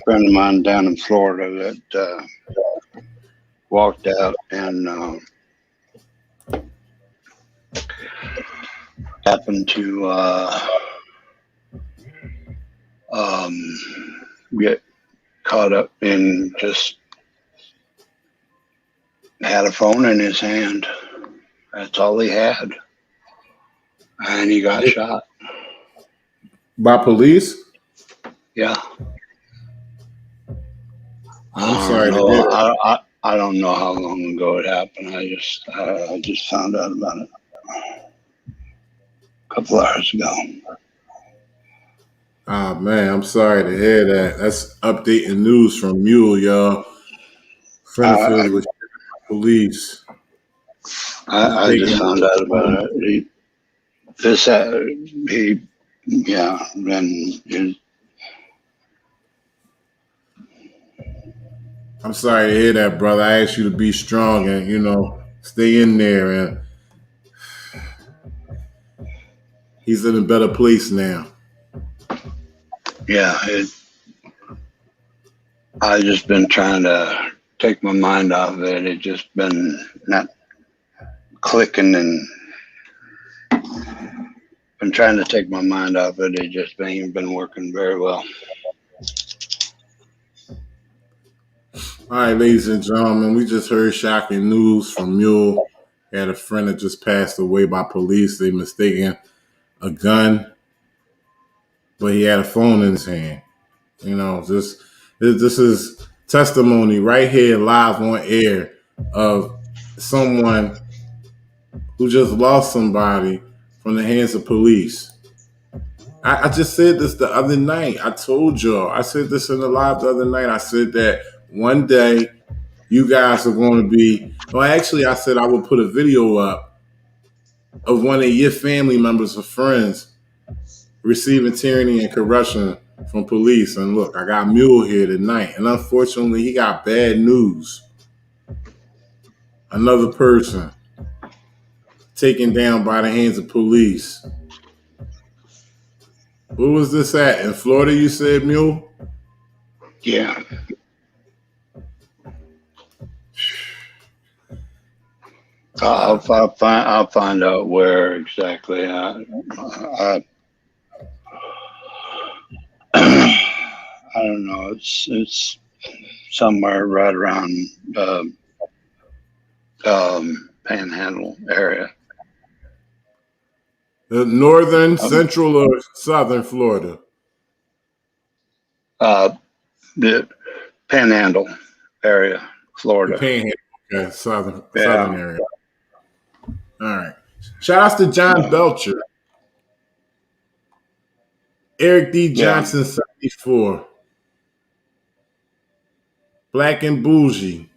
friend of mine down in Florida that walked out and happened to get caught up in just had a phone in his hand. That's all he had. And he got shot. By police? Yeah. I'm I sorry don't to hear know. that. I don't know how long ago it happened. I just found out about it a couple hours ago. Ah, man, I'm sorry to hear that. That's updating news from Mule, y'all. Friend of his I was police. I just Mistaken. found out about it. Yeah, and I'm sorry to hear that, brother. I asked you to be strong and, stay in there. And he's in a better place now. yeah, I just been trying to take my mind off of it. It just been not clicking, and been trying to take my mind off it. It just ain't been working very well. All right, ladies and gentlemen, we just heard shocking news from Mule. He had a friend that just passed away by police. They mistaken a gun, but he had a phone in his hand. This is testimony right here live on air of someone who just lost somebody from the hands of police. I just said this the other night. I told y'all. I said this in the live the other night. I said that one day you guys are going to be. Well, actually, I said I would put a video up of one of your family members or friends receiving tyranny and corruption from police. And look, I got Mule here tonight. And unfortunately, he got bad news. Another person taken down by the hands of police. Where was this at? In Florida, you said, Mule? Yeah. I'll find out where exactly. I don't know. It's somewhere right around Panhandle area. The northern, central, or southern Florida? The Panhandle area, Florida. The Panhandle, okay, southern area. All right. Shout outs to John Belcher. Eric D. Johnson, 74. Black and Bougie.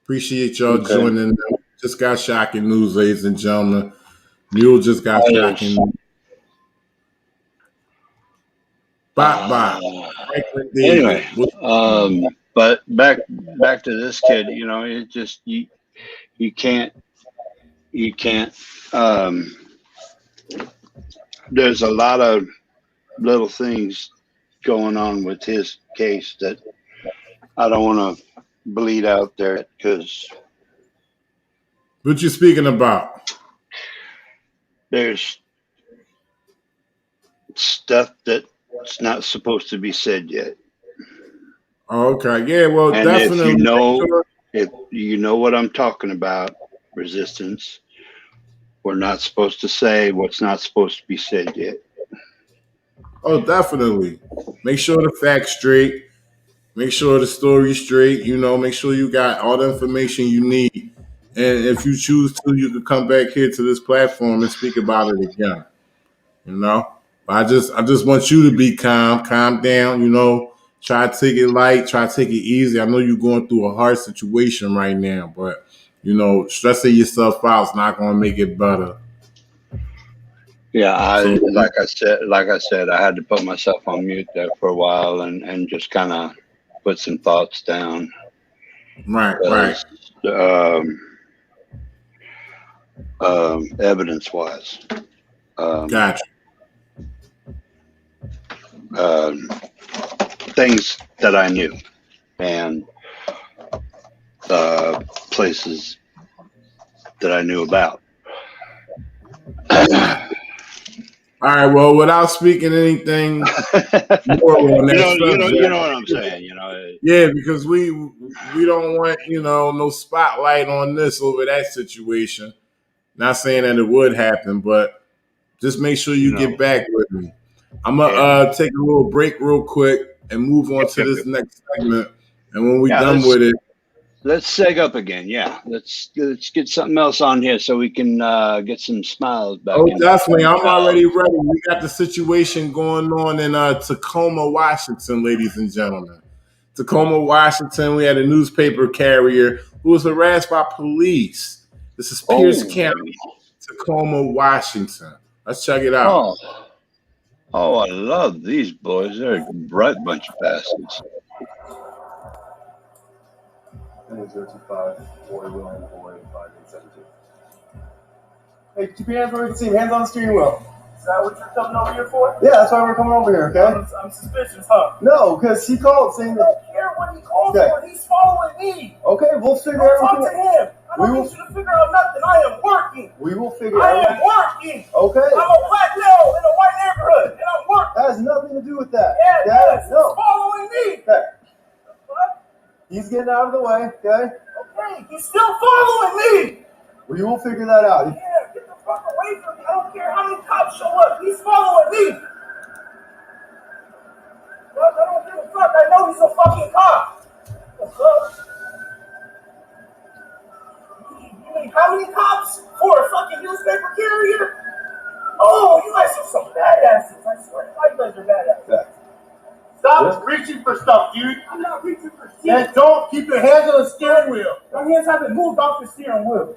Appreciate y'all joining. Just got shocking news, ladies and gentlemen. Mule just got shocking news. Anyway, but back to this kid. It just you can't. There's a lot of little things going on with his case that I don't want to bleed out there because. What you speaking about? There's stuff that's not supposed to be said yet. Okay, yeah, well, and definitely. If you know what I'm talking about, resistance, we're not supposed to say what's not supposed to be said yet. Oh, definitely. Make sure the facts straight. Make sure the story's straight. Make sure you got all the information you need. And if you choose to, you can come back here to this platform and speak about it again. I just want you to be calm down. Try to take it light, try to take it easy. I know you're going through a hard situation right now, but stressing yourself out is not going to make it better. Yeah, like I said, I had to put myself on mute there for a while and just kind of put some thoughts down. Right. Evidence-wise. Gotcha. Things that I knew and places that I knew about. All right. Well, without speaking anything more on that subject, you know what I'm saying. Yeah, because we don't want no spotlight on this over that situation. Not saying that it would happen, but just make sure you get back with me. I'm gonna take a little break real quick and move on to this next segment. And when we're done with it, let's seg up again. Yeah, let's get something else on here so we can get some smiles back. Oh, definitely. I'm already ready. We got the situation going on in Tacoma, Washington, ladies and gentlemen. Tacoma, Washington, we had a newspaper carrier who was harassed by police. This is Pierce County, Tacoma, Washington. Let's check it out. Oh, I love these boys. They're a bright bunch of bastards. 025, boy, William, boy, 5872. Hey, keep your hands where we can see them. Hands on the steering wheel. Is that what you're coming over here for? Yeah, that's why we're coming over here, okay? I'm suspicious, huh? No, because he called saying that. I don't care what he called for. He's following me. Okay, we'll figure Talk everything to him. I don't need you to figure out nothing. I am working. We will figure I everything. am working. Okay. I'm a black male in a white neighborhood, and I'm working. That has nothing to do with that. Yeah, it does. No. He's following me. Okay. What? He's getting out of the way, okay? Okay, he's still following me. We will figure that out. Yeah, get the fuck away from me. I don't care how many cops show up. He's following me. Fuck, I don't give a fuck. I know he's a fucking cop. What's up? You need how many cops for a fucking newspaper carrier? Oh, you guys are some badasses. I swear, you guys are badasses. Okay. Stop reaching for stuff, dude. I'm not reaching for shit. And don't keep your hands on the steering wheel. My hands haven't moved off the steering wheel.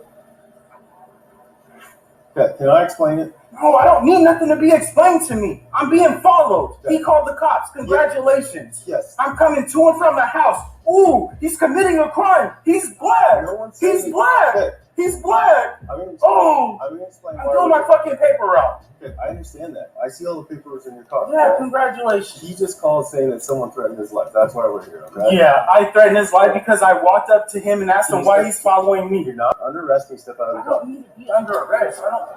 Okay, can I explain it? No, I don't need nothing to be explained to me. I'm being followed. He called the cops. Congratulations. Yes. I'm coming to and from the house. Ooh, he's committing a crime. He's black. He's black. Okay. He's black. I'm gonna explain. Oh, I'm gonna explain. I'm doing my fucking paper route. Okay, I understand that. I see all the papers in your car. Yeah, congratulations. He just called saying that someone threatened his life. That's why we're here, okay? Yeah, I threatened his life because I walked up to him and asked him why he's following me. You're not under arrest. Step out of the I car. don't need to be under arrest. I don't.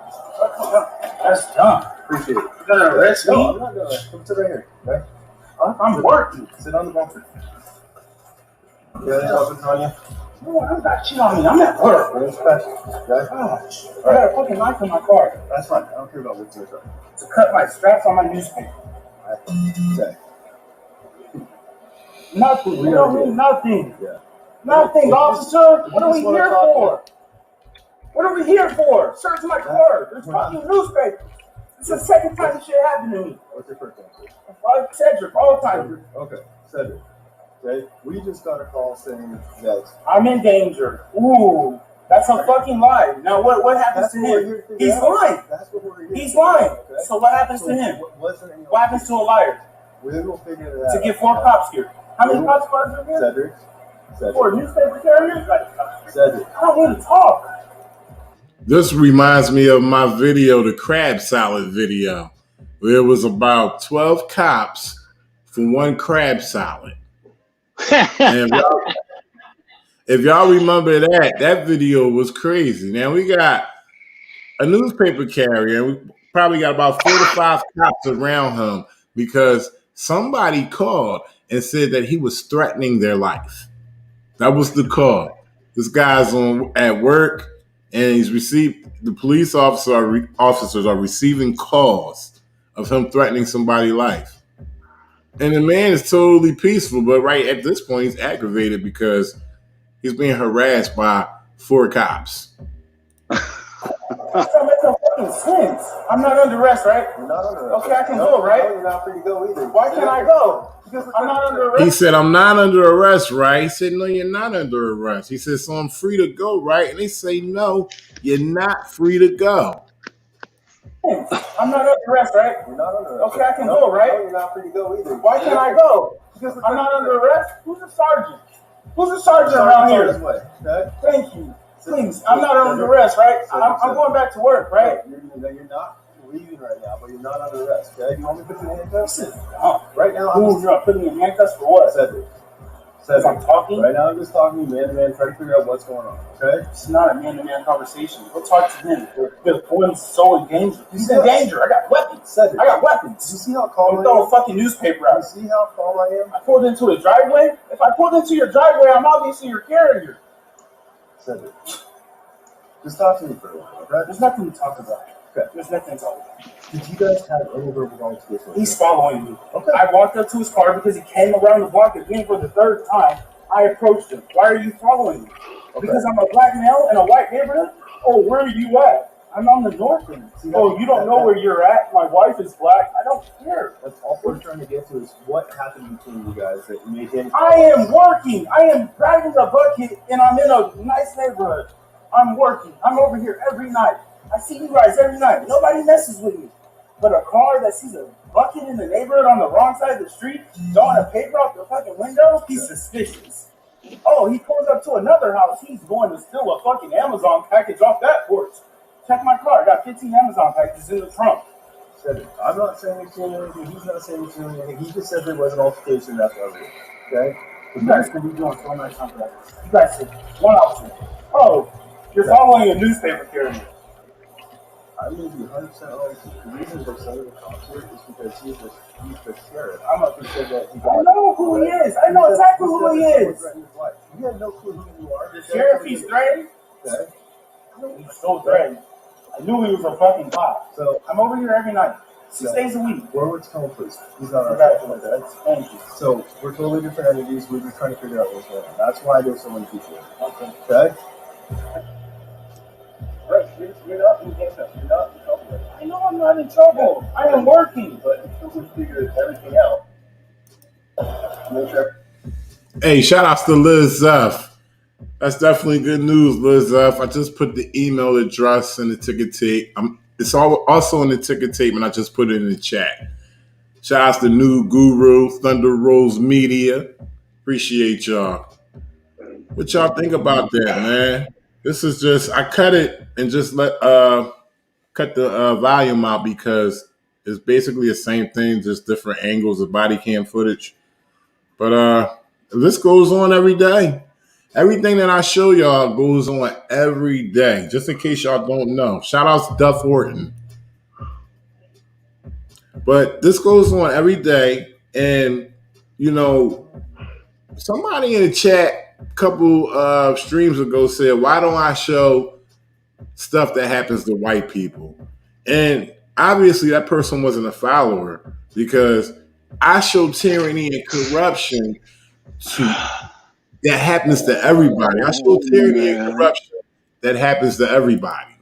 That's dumb. Appreciate it. You're gonna arrest me? No, I'm not gonna. Come sit right here, okay? I'm working. Sit on the bumper. You got any weapons on you? No, I don't got shit on me. I'm at work. We're inspection, okay? Oh, I got a fucking knife in my car. That's fine. I don't care about what's in your car. To cut my straps on my newspaper. Okay. Nothing. We don't need nothing. Yeah. Nothing, officer. What are we here for? What are we here for? Search my car. There's fucking newspaper. It's the second time this shit happened to me. What's your first name? Cedric, all the time. Okay, Cedric. Okay, we just got a call saying that I'm in danger. Ooh, that's a fucking lie. Now what happens to him? He's lying. That's what we're here. He's lying. So what happens to him? What happens to a liar? We will figure it out. To get 4 cops here. How many cops are here? Cedric. For a newspaper carrier? Cedric. I don't need to talk. This reminds me of my video, the crab salad video. There was about 12 cops for one crab salad. And if y'all remember that video was crazy. Now we got a newspaper carrier, and we probably got about 4 to 5 cops around him because somebody called and said that he was threatening their life. That was the call. This guy's at work, and the police officers are receiving calls of him threatening somebody's life. And the man is totally peaceful, but right at this point, he's aggravated because he's being harassed by 4 cops. That makes no fucking sense. I'm not under arrest, right? You're not under arrest. Okay, I can go, right? No, you're not free to go either. Why can't I go? Because I'm not under arrest. He said, I'm not under arrest, right? He said, no, you're not under arrest. He said, so I'm free to go, right? And they say, no, you're not free to go. I'm not under arrest, right? You're not under arrest. Okay, I can go, right? No, you're not free to go either. Why can't I go? Because I'm not under arrest? Who's a sergeant? Who's a sergeant around here? This way, okay? Thank you. Please, I'm not under arrest, right? I'm going back to work, right? You're not leaving right now, but you're not under arrest, okay? You want me to put you in handcuffs? Oh, right now, you're not putting me in handcuffs for what? Cedric. I'm talking? Right now, I'm just talking to you man to man, trying to figure out what's going on, okay? It's not a man-to-man conversation. Go talk to him. The boy's so in danger. He's in danger. I got weapons. Cedric. I got weapons. You see how calm I am? Throw a fucking newspaper out. You see how calm I am? I pulled into a driveway. If I pulled into your driveway, I'm obviously your carrier. Cedric. Just talk to me for a while, okay? There's nothing to talk about. Okay. There's nothing to talk about. Did you guys have any verbal altercation? He's following me. Okay. I walked up to his car because he came around the block again for the third time. I approached him. Why are you following me? Okay. Because I'm a black male in a white neighborhood? Oh, where are you at? I'm on the north end. Oh, you don't know where you're at? My wife is black. I don't care. That's all we're trying to get to is what happened between you guys that made him. I am working. I am driving a bucket and I'm in a nice neighborhood. I'm working. I'm over here every night. I see you guys every night. Nobody messes with me. But a car that sees a bucket in the neighborhood on the wrong side of the street, throwing a paper out the fucking window, he's suspicious. Oh, he pulls up to another house. He's going to steal a fucking Amazon package off that porch. Check my car. I got 15 Amazon packages in the trunk. I'm not saying it's anything. He's not saying it's anything. He just said there was an altercation. That's what I was doing. Okay? You guys can be doing so much something like this. You guys said one option. Oh, you're following a newspaper carrier. I'm going to be 100% honest. The reason they're sending the cops here is because he's the sheriff. I'm not going to say that. I know who he is. I know exactly who he is. You have no clue who you are. The sheriff, he's threatened. Okay. He's so threatened. I knew he was a fucking cop. So I'm over here every night, 6 days a week. Word's home, please. He's not our Congratulations. Thank you. So we're totally different entities. We're just trying to figure out what's going on. That's why there's so many people. Okay. Okay? Right, you're not in handcuffs. You're not in trouble. I know I'm not in trouble. I am working. But until we figure everything out, make sure. Hey, shout outs to Liz Zeff. That's definitely good news, Liz Zeff. I just put the email address in the ticket tape. It's also in the ticket tape, and I just put it in the chat. Shout outs to New Guru, Thunder Rose Media. Appreciate y'all. What y'all think about that, man? This is just, I cut it and just cut the volume out because it's basically the same thing, just different angles of body cam footage. But this goes on every day. Everything that I show y'all goes on every day, just in case y'all don't know. Shout out to Duff Horton. But this goes on every day. And, you know, somebody in the chat a couple of streams ago said, why don't I show stuff that happens to white people? And obviously that person wasn't a follower because I show tyranny and corruption that happens to everybody. I show tyranny and corruption that happens to everybody.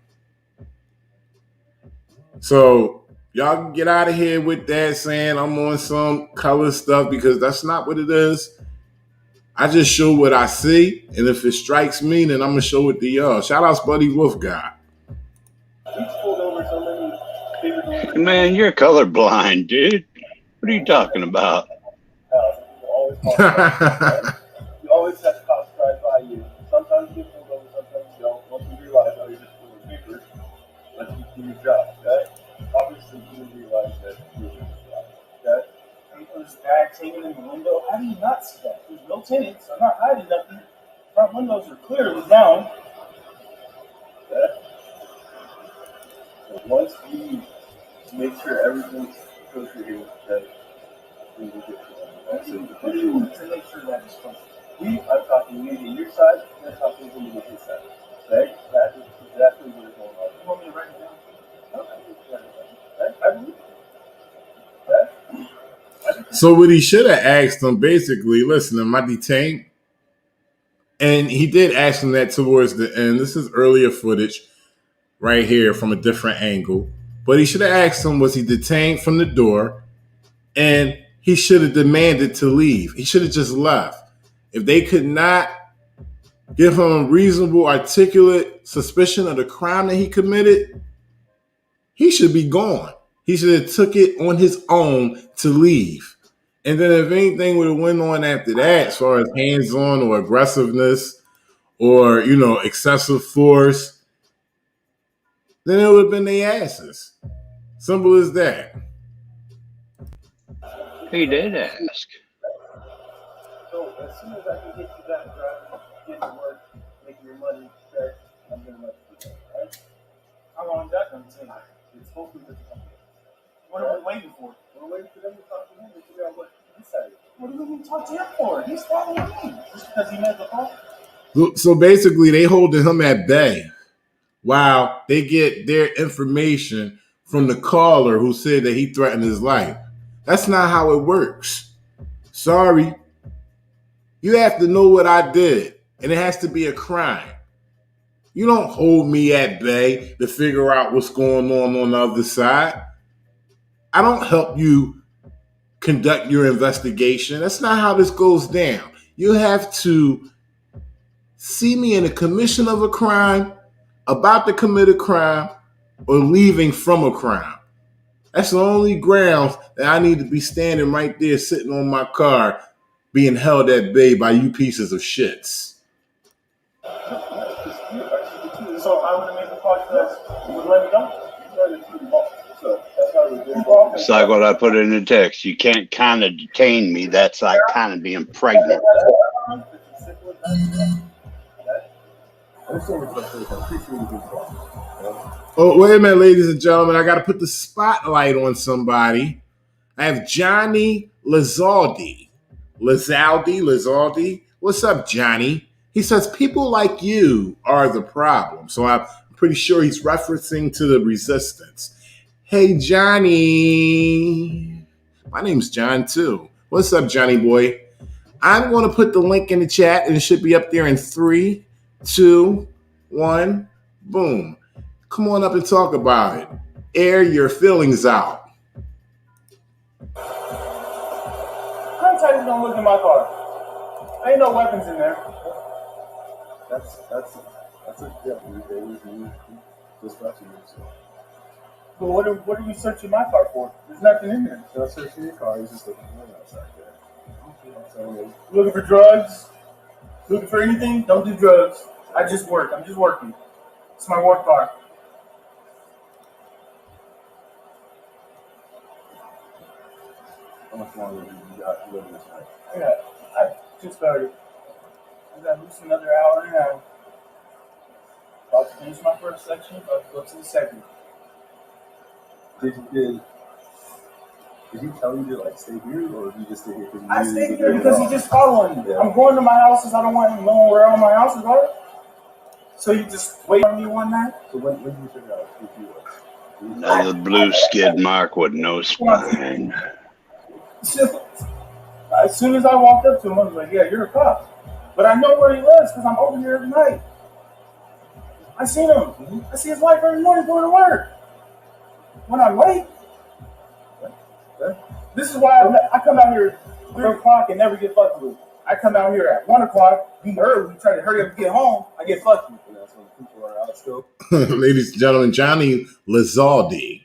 So y'all can get out of here with that saying I'm on some color stuff because that's not what it is. I just show what I see, and if it strikes me, then I'm gonna show it to y'all. Shout out Buddy Wolf Guy. Man, you're colorblind, dude. What are you talking about? You always have cops drive by you. Sometimes you pull over, sometimes you don't. Once you realize, oh, you're just pulling papers, let you do your job, okay? Obviously, you realize that you're doing your job, okay? There's bags hanging in the window. How do you not see that? There's no tenants. I'm not hiding nothing. Front windows are clearly down. Okay? So once we make sure everything's kosher here, okay, we will get to that. So What do you need to make sure that is kosher? I'm talking you to your side, and I'm talking to you to his side. Okay? That is exactly what is going on. You want me to write it down? Okay? I believe it. Okay? So what he should have asked him, basically, listen, am I detained? And he did ask him that towards the end. This is earlier footage right here from a different angle. But he should have asked him, was he detained from the door? And he should have demanded to leave. He should have just left. If they could not give him reasonable, articulate suspicion of the crime that he committed, he should be gone. He should have took it on his own to leave. And then if anything would have went on after that, as far as hands-on or aggressiveness or, you know, excessive force, then it would have been their asses. Simple as that. He did ask. So as soon as I can get you that driving, getting to work, making your money, okay, I'm going to let you go, right? How long is that going to take? It's hopefully just a couple days. What are we waiting for? We're waiting for them to talk to him and figure out what he decided. What do we need to talk to him for? He's following me. Just because he made the call? So basically, they holding him at bay. while they get their information from the caller who said that he threatened his life. That's not how it works. Sorry. You have to know what I did, and it has to be a crime. You don't hold me at bay to figure out what's going on the other side. I don't help you conduct your investigation. That's not how this goes down. You have to see me in the commission of a crime, about to commit a crime, or leaving from a crime. That's the only grounds that I need to be standing right there sitting on my car being held at bay by you pieces of shits. So I would have made the podcast. You would let me know? It's like what I put in the text. You can't kind of detain me. That's like kind of being pregnant. Oh, wait a minute, ladies and gentlemen. I got to put the spotlight on somebody. I have Johnny Lizaldi. Lizaldi. What's up, Johnny? He says, people like you are the problem. So I'm pretty sure he's referencing to the resistance. Hey, Johnny. My name's John, too. What's up, Johnny boy? I'm going to put the link in the chat, and it should be up there in 3, 2, 1. Boom. Come on up and talk about it. Air your feelings out. How tight you don't look in my car? Ain't no weapons in there. That's a dispatching you. But what are you searching my car for? There's nothing in there. So I'm searching your car. He's just looking for one outside there. Looking for drugs? Looking for anything? Don't do drugs. I just work. I'm just working. It's my work car. How much longer do you got to live this night? I just started. I got at least another hour and a half. About to finish my first section, about to go to the second. Did he tell you to like stay here, or did you just stay here? I stayed here because he's just following me. Yeah. I'm going to my houses. I don't want him knowing where all my houses are. So you just wait on me one night. So when did you figure out who he was? Another blue skid mark with no spine. As soon as I walked up to him, I was like, yeah, you're a cop. But I know where he lives because I'm over here every night. I seen him. I see his wife every morning going to work. When I'm late. This is why I come out here at 3 o'clock and never get fucked with. I come out here at 1 o'clock, be early, try to hurry up and get home, I get fucked with. And that's when people are out still. Ladies and gentlemen, Johnny Lizaldi.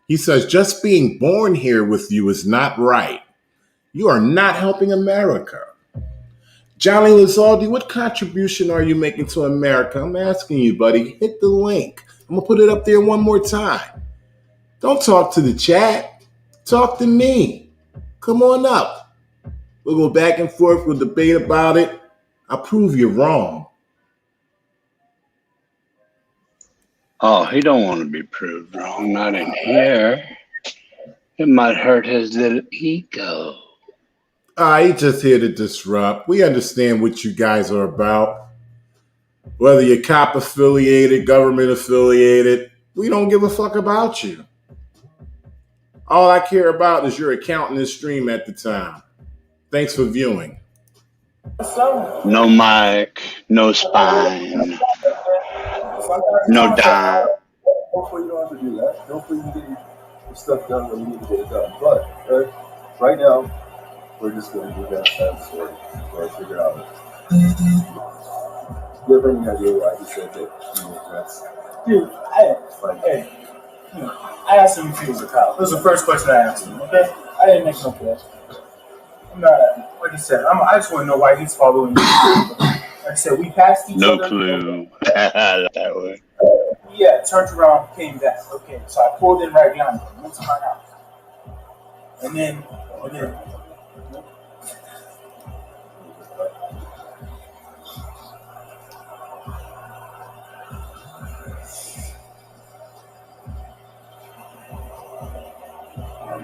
He says, just being born here with you is not right. You are not helping America. Johnny Lizaldi, what contribution are you making to America? I'm asking you, buddy. Hit the link. I'm going to put it up there one more time. Don't talk to the chat. Talk to me. Come on up. We'll go back and forth. We'll debate about it. I'll prove you wrong. Oh, he don't want to be proved wrong. Not in here. It might hurt his little ego. He's just here to disrupt. We understand what you guys are about. Whether you're cop affiliated, government affiliated, we don't give a fuck about you. All I care about is your account in this stream at the time. Thanks for viewing. No mic, no spine, no dime. Hopefully you don't have to do that. Hopefully you can get your stuff done when you need to get it done. But right now, we're just going to do that story or figure out. Do you have any idea why he said that? Dude, I asked him if he was a cop. That was the first question I asked him, okay? I didn't make no question. I'm not, like I said, I just want to know why he's following me. Like I said, we passed each other. No clue. That way. Yeah, turned around, came back. Okay, so I pulled in right behind him, went to my house. And then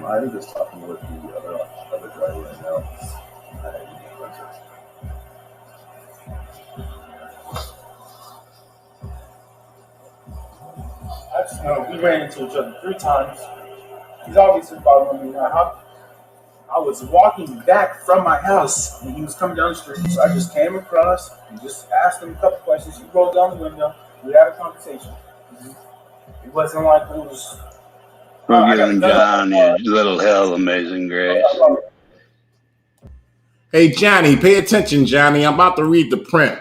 I'm just talking with the other driver right now. ran into each other 3 times. He's obviously following me now. I was walking back from my house and he was coming down the street. So I just came across and just asked him a couple questions. He rolled down the window. We had a conversation. It wasn't like it was. We'll get him down, you little hell, Amazing Grace. Hey, Johnny, pay attention, Johnny. I'm about to read the print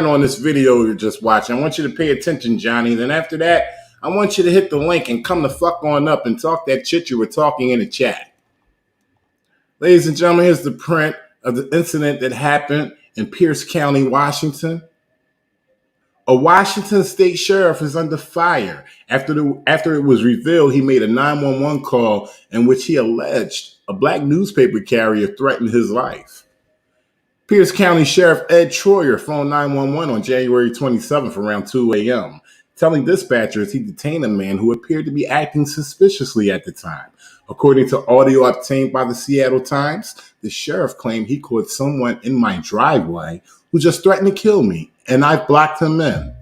on this video you're just watching. I want you to pay attention, Johnny. Then after that, I want you to hit the link and come the fuck on up and talk that shit you were talking in the chat. Ladies and gentlemen, here's the print of the incident that happened in Pierce County, Washington. A Washington state sheriff is under fire after it was revealed he made a 911 call in which he alleged a black newspaper carrier threatened his life. Pierce County Sheriff Ed Troyer phoned 911 on January 27th around 2 a.m., telling dispatchers he detained a man who appeared to be acting suspiciously at the time. According to audio obtained by the Seattle Times, the sheriff claimed he caught someone in my driveway who just threatened to kill me, and I blocked him in.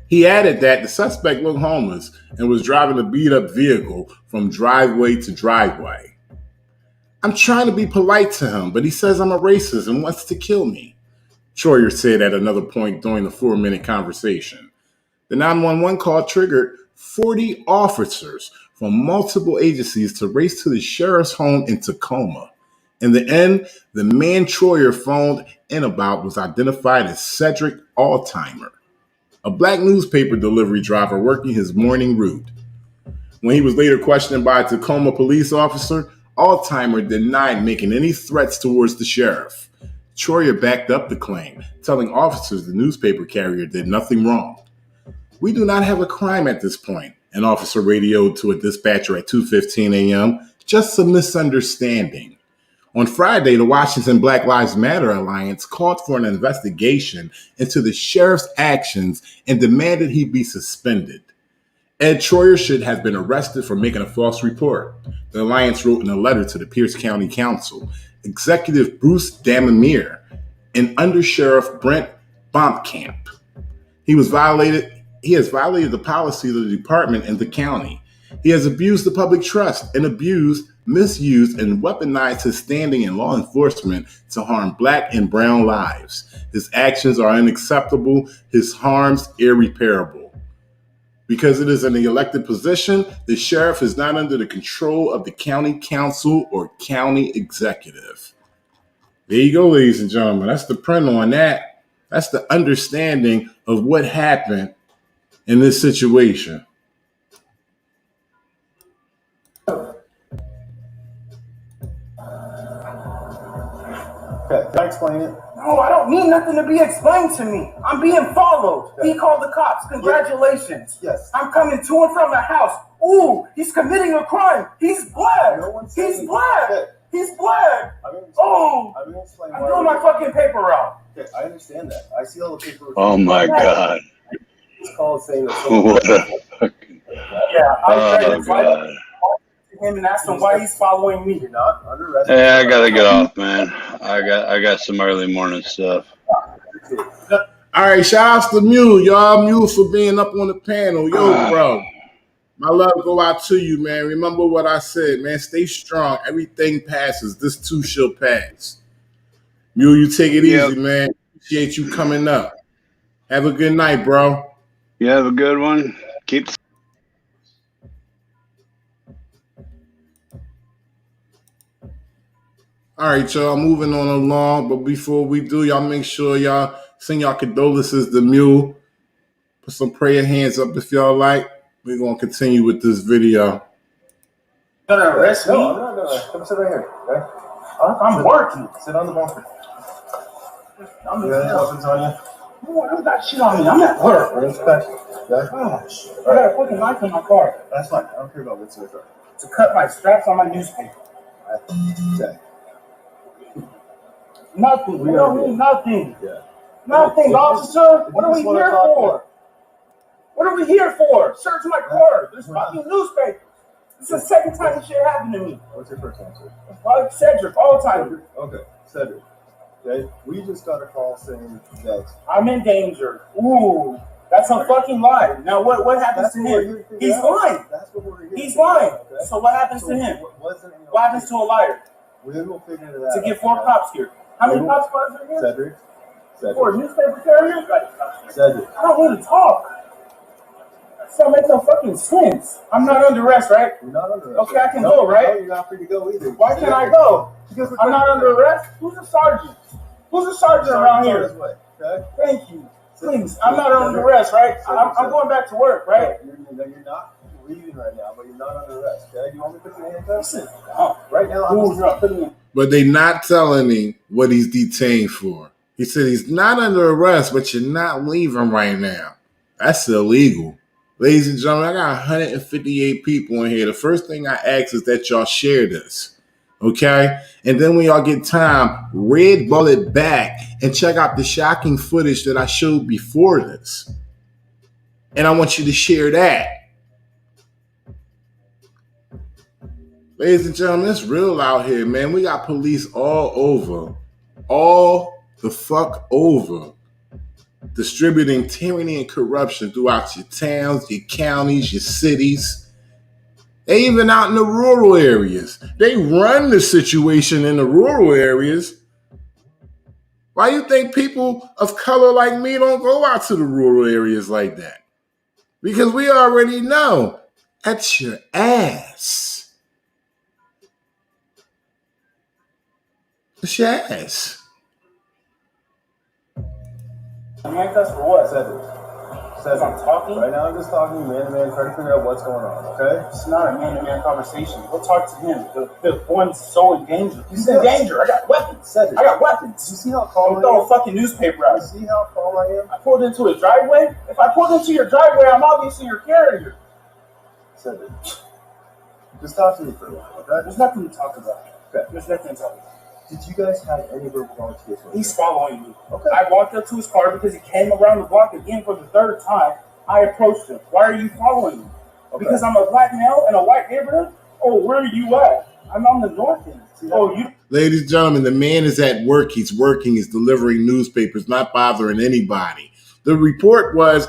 He added that the suspect looked homeless and was driving a beat-up vehicle from driveway to driveway. I'm trying to be polite to him, but he says I'm a racist and wants to kill me, Troyer said at another point during the 4-minute conversation. The 911 call triggered 40 officers from multiple agencies to race to the sheriff's home in Tacoma. In the end, the man Troyer phoned in about was identified as Cedric Altimer, a black newspaper delivery driver working his morning route. When he was later questioned by a Tacoma police officer, Altimer denied making any threats towards the sheriff. Troyer backed up the claim, telling officers the newspaper carrier did nothing wrong. We do not have a crime at this point, an officer radioed to a dispatcher at 2:15 a.m., just a misunderstanding. On Friday, the Washington Black Lives Matter Alliance called for an investigation into the sheriff's actions and demanded he be suspended. Ed Troyer should have been arrested for making a false report, the Alliance wrote in a letter to the Pierce County Council. Executive Bruce Damamier and Undersheriff Brent Bompkamp. He has violated the policy of the department and the county. He has abused the public trust and misused, and weaponized his standing in law enforcement to harm black and brown lives. His actions are unacceptable, his harms irreparable. Because it is an elected position, the sheriff is not under the control of the county council or county executive. There you go, ladies and gentlemen. That's the print on that. That's the understanding of what happened in this situation. Okay, can I explain it? No, I don't need nothing to be explained to me. I'm being followed. He called the cops. Congratulations. Yes. I'm coming to and from the house. Ooh, he's committing a crime. He's black. He's black. He's black. Oh, I'm throwing my fucking paper out. Okay, I understand that. I see all the paper. Oh my God. It's called saying that. What a fucking. Yeah, Oh God. him and asked him why he's following me. You're not under arrest. Hey, I gotta get off, man. I got some early morning stuff. All right, shout outs to Mule, y'all. Mule for being up on the panel. Yo, bro. My love go out to you, man. Remember what I said, man. Stay strong. Everything passes. This too shall pass. Mule, you take it easy, man. Appreciate you coming up. Have a good night, bro. You have a good one. Keep. All right, y'all, moving on along. But before we do, y'all make sure y'all send y'all condolences to Mule. Put some prayer hands up if y'all like. We're going to continue with this video. You're gonna arrest me? No, I'm not gonna. Come sit right here. Okay? I'm working. Sit on the bumper. I'm You got any weapons on you? No, I don't got shit on me. I'm at work. We're inspection. Okay? Gosh, I got a fucking knife in my car That's fine. I don't care about what's in the car. to cut my straps on my newspaper. Okay. Nothing. We don't need nothing. Yeah. Nothing, officer. What are we here for? What are we here for? Search my car. There's fucking newspapers. This is the second time this shit happened to me. What's your first name, sir? Fuck Cedric, all time. Okay, Cedric. Okay, we just got a call saying that I'm in danger. Ooh. That's a fucking lie. Now what happens to him? He's lying. That's what we're here. He's lying. Okay? So what happens to him? What happens to a liar? We will figure it out. To get 4 cops here. How many cops are here? Cedric. For a newspaper carrier? Cedric. I don't need to talk. That don't make no fucking sense. I'm not under arrest, right? You're not under arrest. Okay, I can go, right? No, you're not free to go either. Why can't I go? I'm not under arrest? Who's a sergeant? Who's a sergeant around here? Okay? Thank you. Please, I'm not under arrest, right? I'm going back to work, right? You're not leaving right now, but you're not under arrest, okay? You want me to put you in handcuffs? Listen, Right now, I'm just putting you. But they not telling him what he's detained for. He said he's not under arrest, but you're not leaving right now. That's illegal. Ladies and gentlemen, I got 158 people in here. The first thing I ask is that y'all share this. Okay? And then when y'all get time, red bullet back and check out the shocking footage that I showed before this. And I want you to share that. Ladies and gentlemen, it's real out here, man. We got police all over. All the fuck over. Distributing tyranny and corruption throughout your towns, your counties, your cities. They even out in the rural areas. They run the situation in the rural areas. Why you think people of color like me don't go out to the rural areas like that? Because we already know that's your ass. It's your ass. Handcuffs for what? Cedric. I'm talking? Right now, I'm just talking to man to man, trying to figure out what's going on, okay? It's not a man-to-man conversation. Go talk to him. The one's so in danger. He's in danger. I got weapons. Cedric. I got weapons. You see how calm I am? Throw a fucking newspaper out. You see how calm I am? I pulled into a driveway. If I pulled into your driveway, I'm obviously your carrier. Cedric. Just talk to me for a while, okay? There's nothing to talk about. Okay. There's nothing to talk about. Did you guys have any verbal conversation? He's following me. Okay. I walked up to his car because he came around the block again for the 3rd time. I approached him. Why are you following me? Okay. Because I'm a black male in a white neighborhood? Oh, where are you at? I'm on the north end. Oh, you. Ladies and gentlemen, the man is at work. He's working. He's delivering newspapers, not bothering anybody. The report was,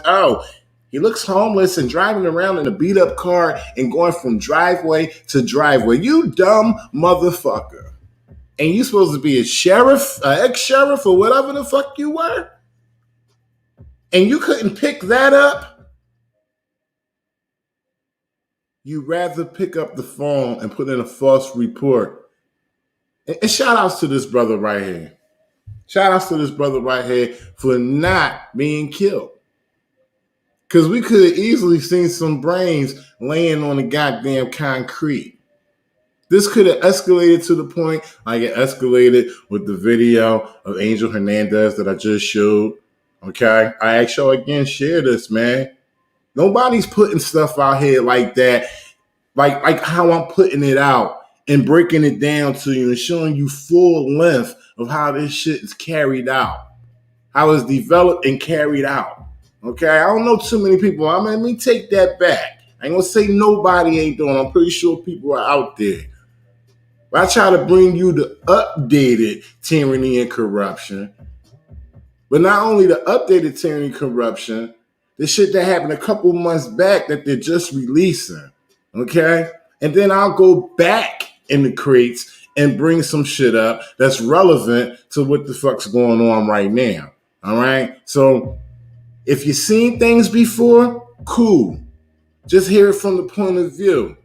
he looks homeless and driving around in a beat-up car and going from driveway to driveway. You dumb motherfucker. And you supposed to be a sheriff, ex-sheriff, or whatever the fuck you were? And you couldn't pick that up? You'd rather pick up the phone and put in a false report. And shout outs to this brother right here. Shout outs to this brother right here for not being killed. Because we could have easily seen some brains laying on the goddamn concrete. This could have escalated to the point like it escalated with the video of Angel Hernandez that I just showed. Okay? I ask y'all again, share this, man. Nobody's putting stuff out here like that, like how I'm putting it out and breaking it down to you and showing you full length of how this shit is carried out, how it's developed and carried out. Okay? I don't know too many people. Let me take that back. I ain't gonna say nobody ain't doing it. I'm pretty sure people are out there. But I try to bring you the updated tyranny and corruption. But not only the updated tyranny and corruption, the shit that happened a couple months back that they're just releasing. Okay? And then I'll go back in the crates and bring some shit up that's relevant to what the fuck's going on right now. All right? So if you've seen things before, cool. Just hear it from the point of view.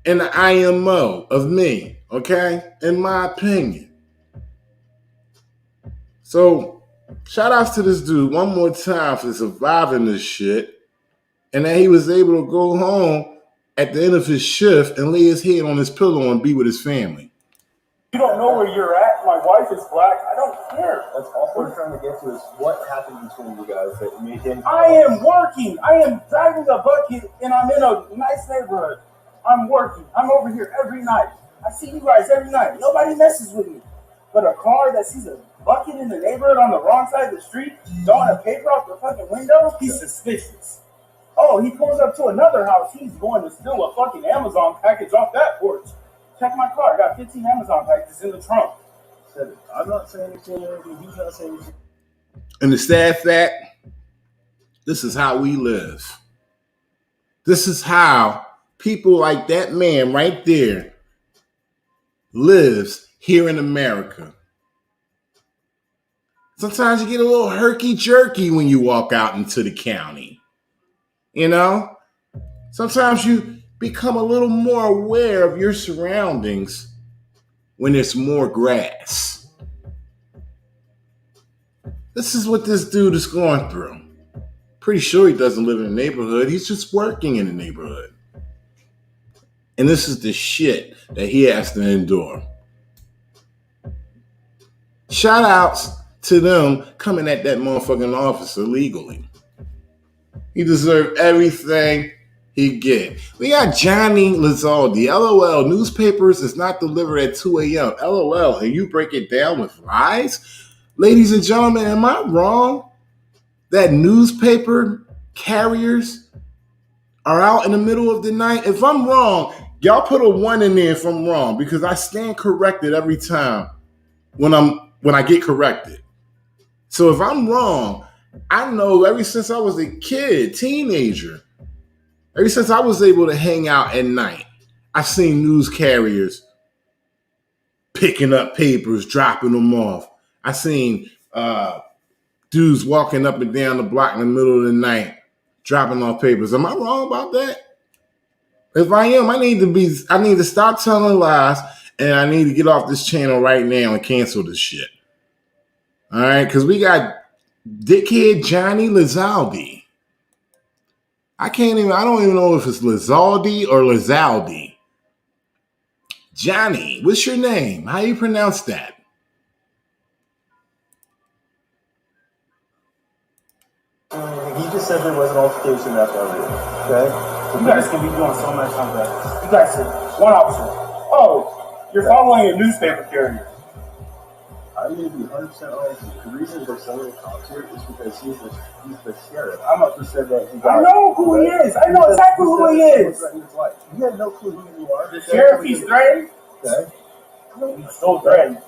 And the IMO of me, okay? In my opinion. So, shout outs to this dude one more time for surviving this shit. And that he was able to go home at the end of his shift and lay his head on his pillow and be with his family. You don't know where you're at. My wife is black. I don't care. That's all we're trying to get to is what happened between you guys that made him. I am working. I am driving a bucket and I'm in a nice neighborhood. I'm working. I'm over here every night. I see you guys every night. Nobody messes with me. But a car that sees a bucket in the neighborhood on the wrong side of the street, throwing a paper out the fucking window, he's suspicious. Oh, he pulls up to another house. He's going to steal a fucking Amazon package off that porch. Check my car. I got 15 Amazon packages in the trunk. I'm not saying anything. He's not saying anything. And the sad fact, This is how we live. This is how people like that man right there lives here in America. Sometimes you get a little herky-jerky when you walk out into the county. You know? Sometimes you become a little more aware of your surroundings when there's more grass. This is what this dude is going through. Pretty sure he doesn't live in the neighborhood. He's just working in the neighborhood. And this is the shit that he has to endure. Shout outs to them coming at that motherfucking officer legally. He deserved everything he get. We got Johnny Lizaldi. LOL, newspapers is not delivered at 2 a.m. LOL, and you break it down with lies? Ladies and gentlemen, am I wrong that newspaper carriers are out in the middle of the night? If I'm wrong, y'all put a 1 in there if I'm wrong, because I stand corrected every time when I get corrected. So if I'm wrong, I know ever since I was a kid, teenager, ever since I was able to hang out at night, I've seen news carriers picking up papers, dropping them off. I seen dudes walking up and down the block in the middle of the night, dropping off papers. Am I wrong about that? If I am, I need to stop telling lies, and I need to get off this channel right now and cancel this shit. All right, because we got dickhead Johnny Lizaldi. I don't even know if it's Lizaldi or Lizaldi. Johnny, what's your name? How you pronounce that? He just said there was an altercation after earlier. Okay? You guys can be doing so much on that. You guys said, one officer, oh, you're following a newspaper carrier. I need to be 100% honest. The reason they're sending the cops here is because he's the sheriff. I'm up to say that. I know who he is. I know exactly who he is. You had no clue who you are. The sheriff, he's threatened. Okay. He's so threatened.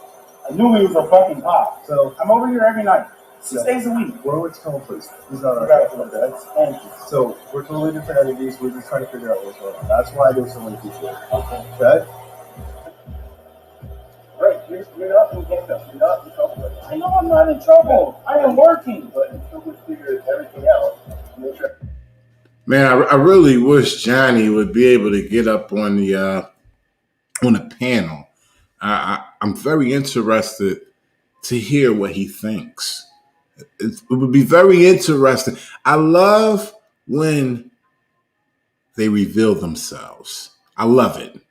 I knew he was a fucking cop. So I'm over here every night. 6 days a week. Warwick's Tacoma police. He's not our cop. Thank you. So we're totally different entities. We're just trying to figure out what's going on. That's why there's so many people here. Okay? Right, you're not in handcuffs. You're not in trouble. I know I'm not in trouble. I am working. But until we figure everything out, make sure. Man, I really wish Johnny would be able to get up on the panel. I'm very interested to hear what he thinks. It would be very interesting. I love when they reveal themselves. I love it.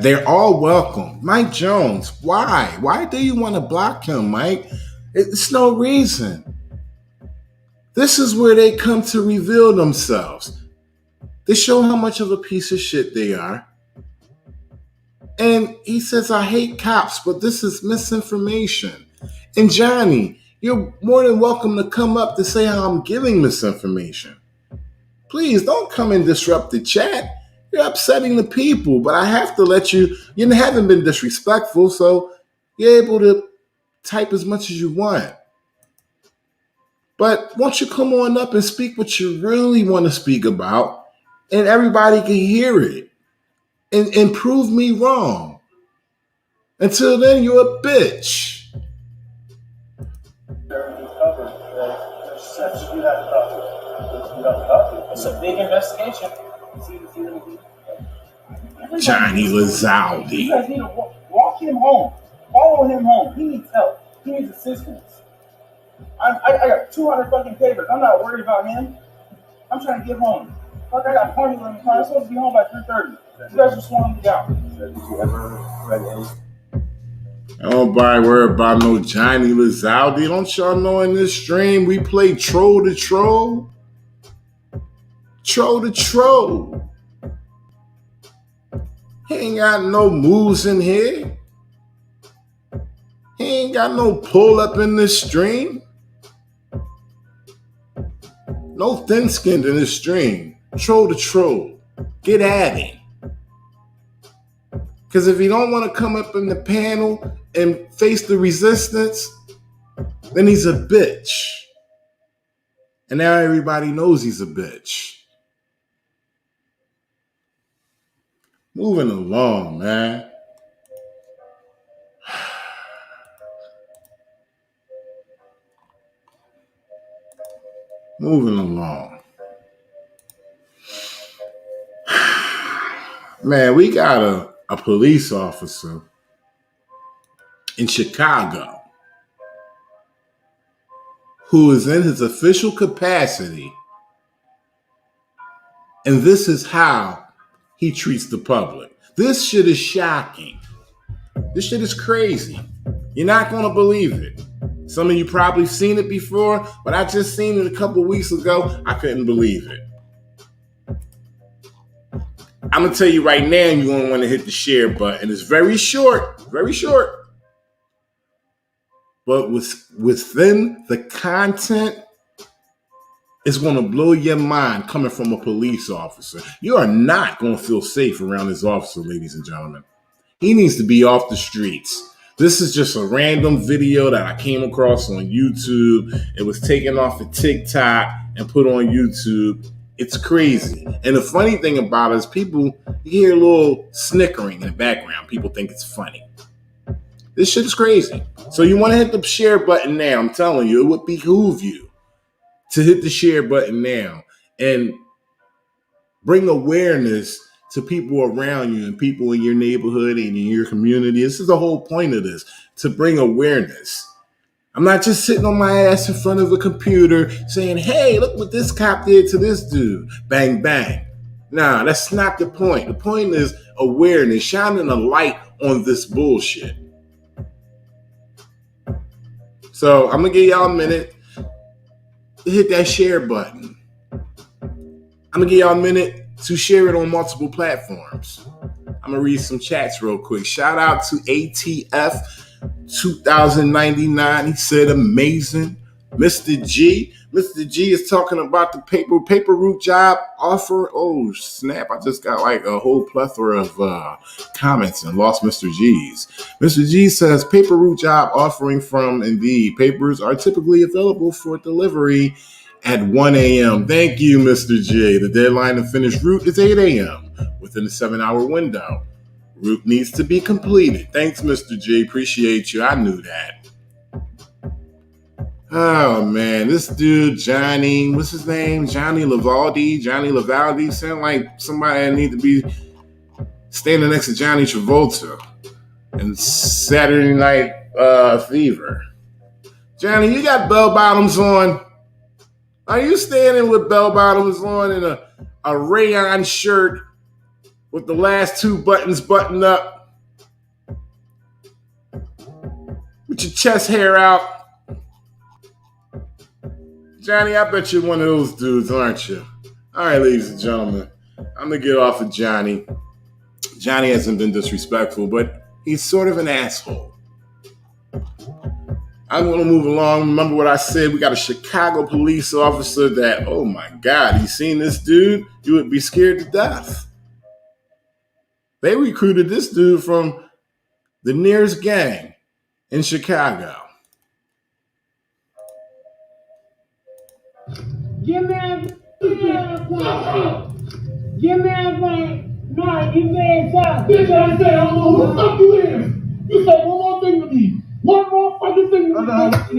They're all welcome. Mike Jones, why? Why do you want to block him, Mike? It's no reason. This is where they come to reveal themselves. They show how much of a piece of shit they are. And he says, I hate cops, but this is misinformation. And Johnny, you're more than welcome to come up to say how I'm giving misinformation. Please don't come and disrupt the chat. You're upsetting the people, but I have to let you haven't been disrespectful, so you're able to type as much as you want. But won't you come on up and speak what you really want to speak about, and everybody can hear it, and prove me wrong. Until then, you're a bitch. It's a big investigation. Johnny Lizaldi. You guys need to walk him home. Follow him home. He needs help. He needs assistance. I got 200 fucking papers. I'm not worried about him. I'm trying to get home. Fuck, I got party on the car. I'm supposed to be home by 3:30. You guys are slowing me down. Did you ever read any? Nobody worry about no Johnny Lizaldi. Don't y'all know in this stream we play troll to troll? Troll to troll. He ain't got no moves in here. He ain't got no pull up in this stream. No thin skinned in this stream. Troll to troll. Get at it. Because if he don't want to come up in the panel and face the resistance, then he's a bitch. And now everybody knows he's a bitch. Moving along, man. Moving along. Man, we got a police officer in Chicago who is in his official capacity, and this is how he treats the public. This shit is shocking. This shit is crazy. You're not going to believe it. Some of you probably seen it before, but I just seen it a couple weeks ago. I couldn't believe it. I'm going to tell you right now, you're going to want to hit the share button. It's very short, very short. But within the content, it's going to blow your mind coming from a police officer. You are not going to feel safe around this officer, ladies and gentlemen. He needs to be off the streets. This is just a random video that I came across on YouTube. It was taken off of TikTok and put on YouTube. It's crazy. And the funny thing about it is people, you hear a little snickering in the background. People think it's funny. This shit is crazy. So you want to hit the share button now. I'm telling you, it would behoove you to hit the share button now and bring awareness to people around you and people in your neighborhood and in your community. This is the whole point of this, to bring awareness. I'm not just sitting on my ass in front of a computer saying, hey, look what this cop did to this dude. Bang, bang. Nah, that's not the point. The point is awareness, shining a light on this bullshit. So I'm going to give y'all a minute to hit that share button. I'm going to give y'all a minute to share it on multiple platforms. I'm going to read some chats real quick. Shout out to ATF 2099. He said amazing. Mr. G is talking about the paper route job offer. Oh, snap. I just got like a whole plethora of comments and lost Mr. G's. Mr. G says paper route job offering from Indeed. Papers are typically available for delivery at 1 a.m. Thank you, Mr. J. The deadline to finish route is 8 a.m. within a 7-hour window. Route needs to be completed. Thanks, Mr. J. Appreciate you. I knew that. Oh, man. This dude, Johnny, what's his name? Johnny Lavaldi. Sound like somebody that need to be standing next to Johnny Travolta in Saturday Night Fever. Johnny, you got bell bottoms on? Are you standing with bell bottoms on in a rayon shirt with the last two buttons buttoned up? With your chest hair out? Johnny, I bet you're one of those dudes, aren't you? All right, ladies and gentlemen, I'm going to get off of Johnny. Johnny hasn't been disrespectful, but he's sort of an asshole. I'm going to move along. Remember what I said? We got a Chicago police officer that, oh my God, you seen this dude? You would be scared to death. They recruited this dude from the nearest gang in Chicago. Give me a break. No, you made up. Bitch, I said, I don't know who the fuck you is. You said one more thing to me. One more fucking thing to me.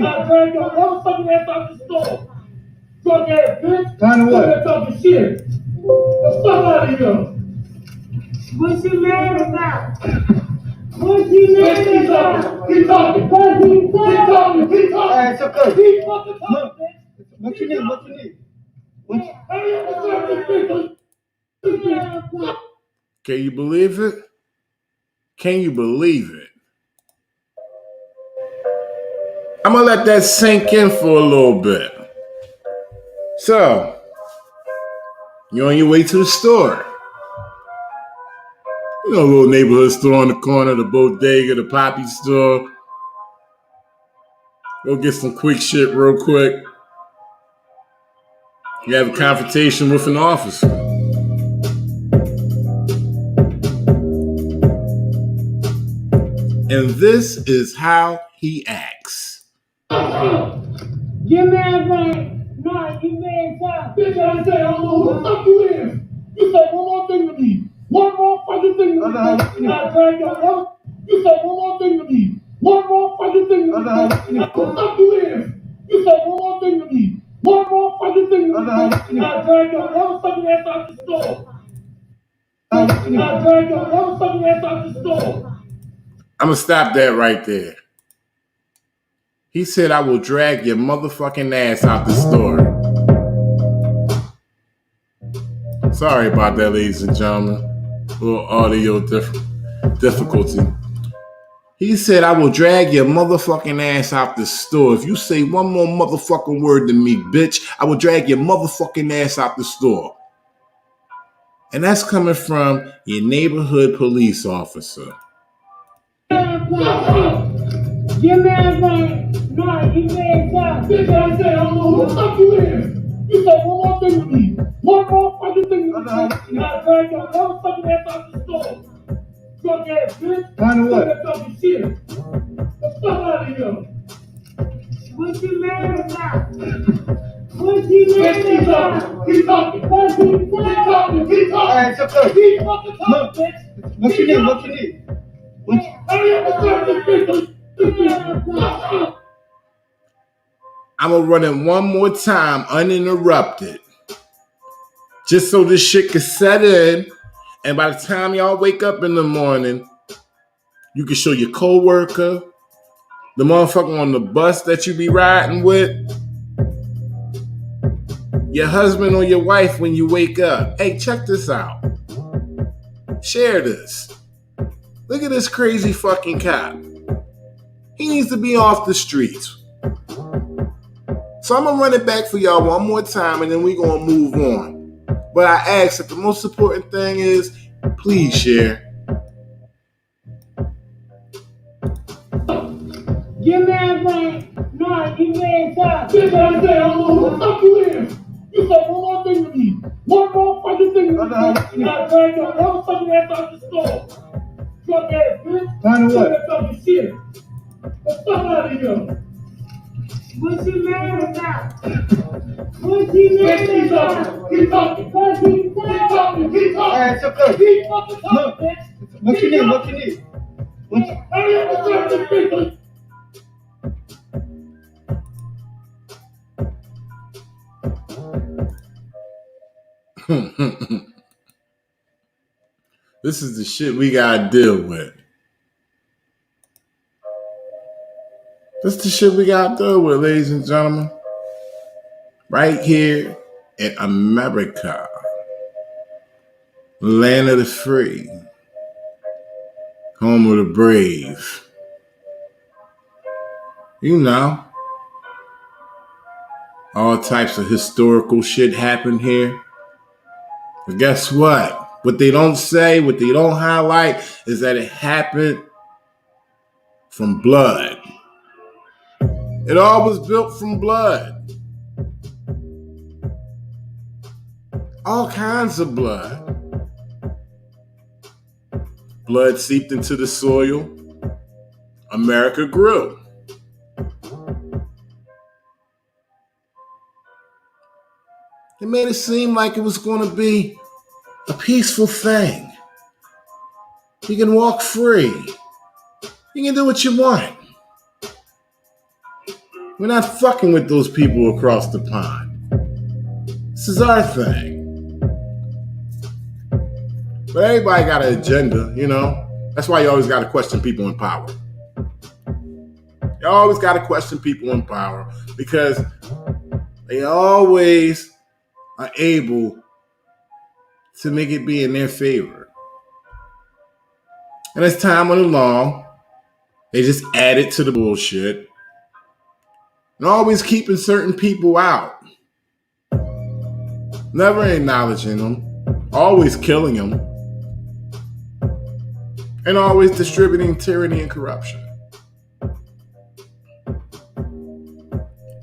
I drag your motherfucking ass out the store. Drunk ass bitch. Kind of what? Talking shit. The fuck out of here. What you mad about? What you mad about? Keep talking. Keep talking. Hey, it's okay. Keep fucking talking, bitch. What you need? Can you believe it? Can you believe it? I'm going to let that sink in for a little bit. So, you're on your way to the store. You know, a little neighborhood store on the corner, the bodega, the poppy store. Go get some quick shit real quick. You have a confrontation with an officer. And this is how he acts. Give me a break. Nah, you made time. Bitch, I say, I don't know who the fuck you is. You say one more thing to me. One more fucking thing to me. I drag your health. You say one more thing to me. One more fucking thing to me. Who the fuck you is? You say one more thing to me. One more fucking thing to me. I drag your motherfucking ass out the store. I drag your motherfucking ass out the store. I'm going to stop that right there. He said, I will drag your motherfucking ass out the store. Sorry about that, ladies and gentlemen. A little audio difficulty. He said, I will drag your motherfucking ass out the store. If you say one more motherfucking word to me, bitch, I will drag your motherfucking ass out the store. And that's coming from your neighborhood police officer. Your man like, nah, you made time. Bitch, I say, I don't know who the fuck you is. You say one more thing to me. One more fucking thing to me. I drag your motherfucking ass out the store. Drunk ass bitch. Kind of what? You're talking shit. The fuck out of here. What you mad about? What you mad about? Keep talking. What you talking? Keep talking. All right, it's okay. Keep fucking talking, bitch. What you need? What you need? Hurry up and start this bitch. I'm going to run it one more time, uninterrupted. Just so this shit can set in. And by the time y'all wake up in the morning, you can show your coworker, the motherfucker on the bus that you be riding with, your husband or your wife when you wake up. Hey, check this out. Share this. Look at this crazy fucking cop. He needs to be off the streets. So I'm going to run it back for y'all one more time and then we're going to move on. But I ask that the most important thing is, please share. Your man like, nah, you made time. Bitch, I say, I don't know who the fuck you is. You say one more thing to me. One more fucking thing to me. I drag your motherfucking ass out the store. Drunk ass bitch. Kind of what? You're talking shit. The fuck out of here. What you mad about? What you mad about? Keep talking. What you talking? Keep talking. All right, it's okay. Keep fucking talking, bitch. What you need? What you need? Hurry up and start this bitch. This is the shit we gotta deal with. This is the shit we gotta deal with, ladies and gentlemen. Right here in America. Land of the free. Home of the brave. You know. All types of historical shit happen here. But guess what? What they don't say, what they don't highlight is that it happened from blood. It all was built from blood. All kinds of blood. Blood seeped into the soil. America grew. It made it seem like it was going to be a peaceful thing. You can walk free. You can do what you want. We're not fucking with those people across the pond. This is our thing. But everybody got an agenda, you know. That's why you always got to question people in power. You always got to question people in power because they always are able to make it be in their favor. And as time went along, they just added to the bullshit and always keeping certain people out. Never acknowledging them, always killing them, and always distributing tyranny and corruption.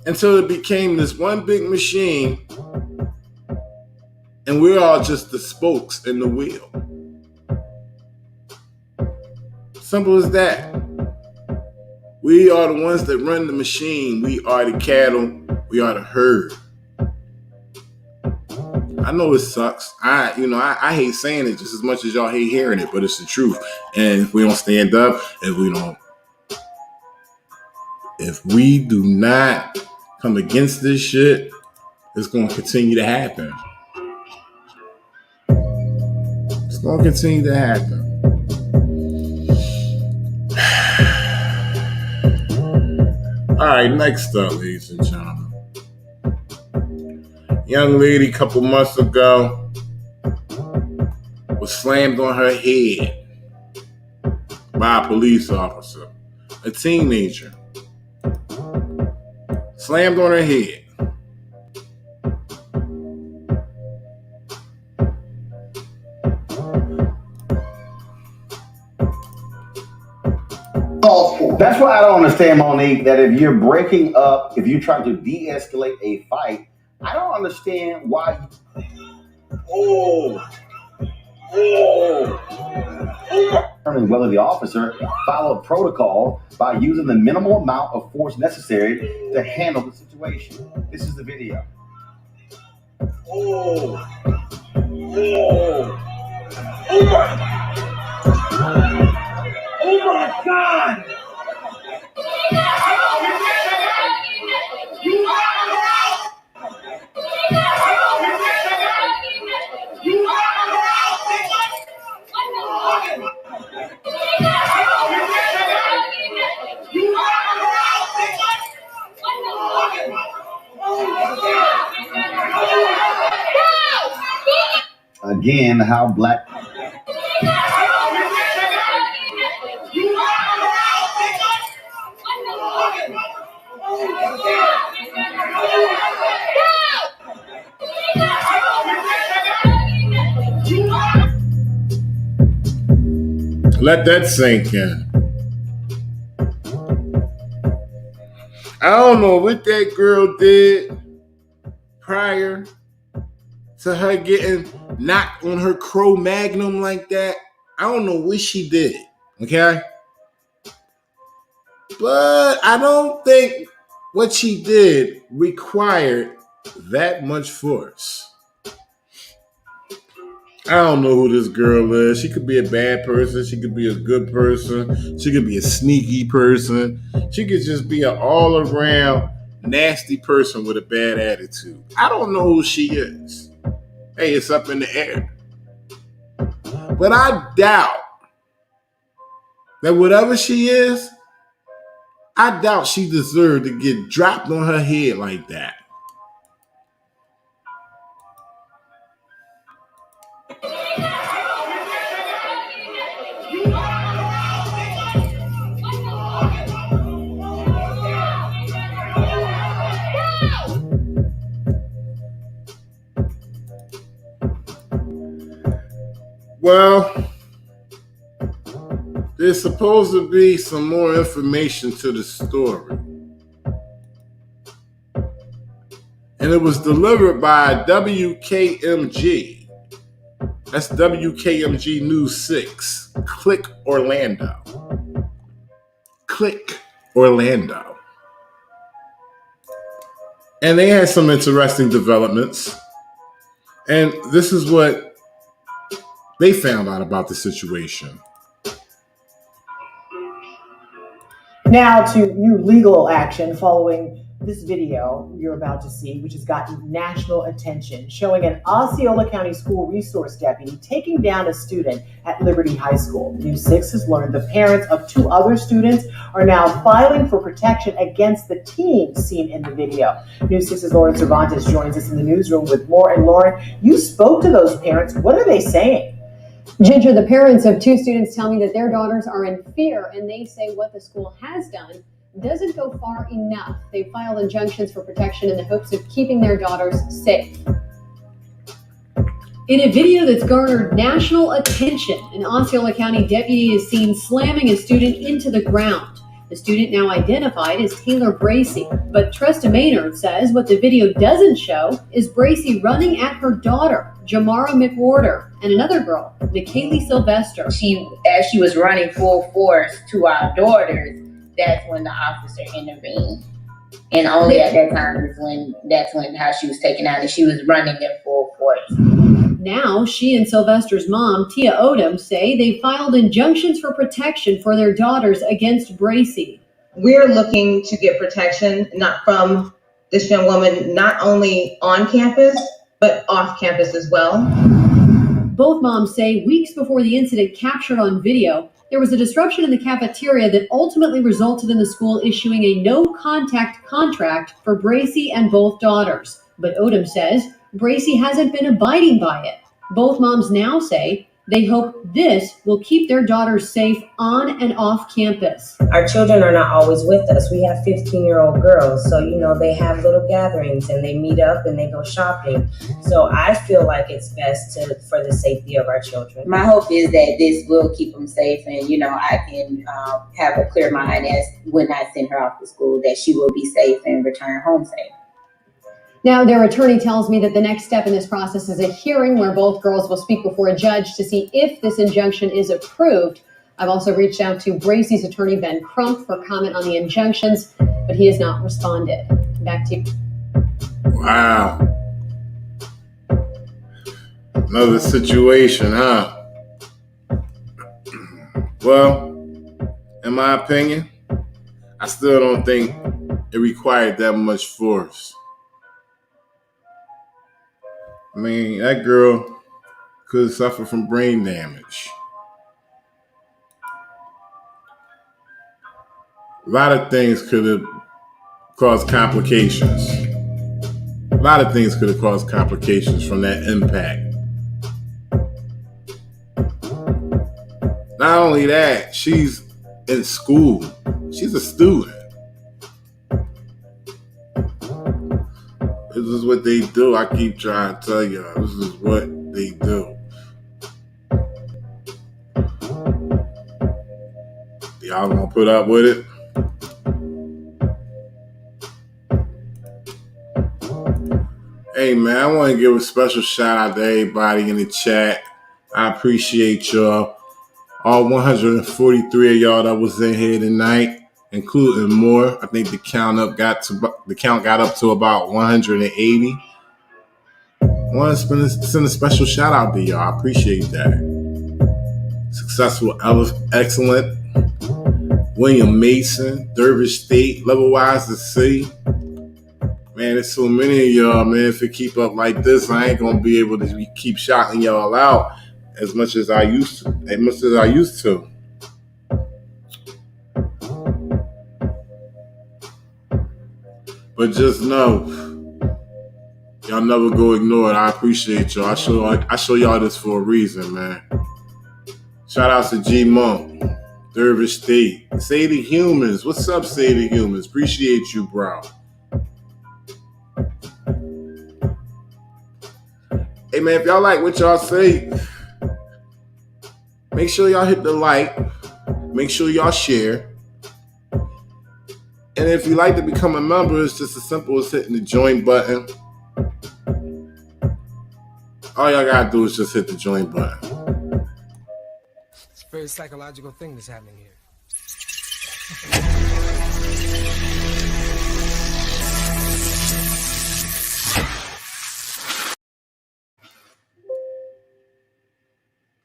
Until it became this one big machine and we're all just the spokes in the wheel. Simple as that. We are the ones that run the machine. We are the cattle. We are the herd. I know it sucks. I hate saying it just as much as y'all hate hearing it, but it's the truth. And if we don't stand up, if we do not come against this shit, it's going to continue to happen. It's going to continue to happen. All right, next up, ladies and gentlemen. Young lady a couple months ago was slammed on her head by a police officer. A teenager. Slammed on her head. That's why I don't understand, Monique, that if you're breaking up, if you're trying to de-escalate a fight, I don't understand why whether the officer followed protocol by using the minimal amount of force necessary to handle the situation. This is the video. Oh my God! Again, how black. Let that sink in. I don't know what that girl did prior to her getting knocked on her Cro-Magnum like that. I don't know what she did, okay? But I don't think what she did required that much force. I don't know who this girl is. She could be a bad person. She could be a good person. She could be a sneaky person. She could just be an all-around nasty person with a bad attitude. I don't know who she is. Hey, it's up in the air. But I doubt that whatever she is, I doubt she deserved to get dropped on her head like that. Well, there's supposed to be some more information to the story. And it was delivered by WKMG. That's WKMG News 6. Click Orlando. Click Orlando. And they had some interesting developments. And this is what they found out about the situation. Now to new legal action following this video you're about to see, which has gotten national attention, showing an Osceola County school resource deputy taking down a student at Liberty High School. News 6 has learned the parents of 2 other students are now filing for protection against the teen seen in the video. News 6's Lauren Cervantes joins us in the newsroom with more. And Lauren, you spoke to those parents. What are they saying? Ginger, the parents of 2 students tell me that their daughters are in fear, and they say what the school has done doesn't go far enough. They filed injunctions for protection in the hopes of keeping their daughters safe. In a video that's garnered national attention, an Osceola County deputy is seen slamming a student into the ground. The student, now identified as Taylor Bracy, but Tresta Maynard says what the video doesn't show is Bracy running at her daughter, Jamara McWhorter, and another girl, Nikaylee Sylvester. As she was running full force to our daughters, that's when the officer intervened. And only at that time that's when how she was taken out, and she was running in full force. Now, she and Sylvester's mom, Tia Odom, say they filed injunctions for protection for their daughters against Bracy. We're looking to get protection not from this young woman, not only on campus, but off campus as well. Both moms say weeks before the incident captured on video, there was a disruption in the cafeteria that ultimately resulted in the school issuing a no-contact contract for Bracy and both daughters. But Odom says Bracy hasn't been abiding by it. Both moms now say they hope this will keep their daughters safe on and off campus. Our children are not always with us. We have 15-year-old girls, so they have little gatherings and they meet up and they go shopping. So I feel like it's best for the safety of our children. My hope is that this will keep them safe, and I can have a clear mind as when I send her off to school that she will be safe and return home safe. Now, their attorney tells me that the next step in this process is a hearing where both girls will speak before a judge to see if this injunction is approved. I've also reached out to Bracy's attorney, Ben Crump, for comment on the injunctions, but he has not responded. Back to you. Wow. Another situation, huh? Well, in my opinion, I still don't think it required that much force. I mean, that girl could have suffered from brain damage. A lot of things could have caused complications. A lot of things could have caused complications from that impact. Not only that, she's in school. She's a student. This is what they do. I keep trying to tell y'all. This is what they do. Y'all gonna put up with it? Hey man, I want to give a special shout out to everybody in the chat. I appreciate y'all. All 143 of y'all that was in here tonight, including more. I think the count got up to about 180. I want to send a special shout out to y'all. I appreciate that. Successful, excellent. William Mason, Dervish State, Level Wise to see. Man, there's so many of y'all, man. If it keep up like this, I ain't gonna be able to keep shouting y'all out as much as I used to. But just know, y'all never go ignore it. I appreciate y'all. I show y'all this for a reason, man. Shout out to G Monk, Dervish State, Say the Humans. What's up, Say the Humans? Appreciate you, bro. Hey man, if y'all like what y'all say, make sure y'all hit the like. Make sure y'all share. And if you like to become a member, it's just as simple as hitting the join button. All y'all gotta do is just hit the join button. It's a very psychological thing that's happening here.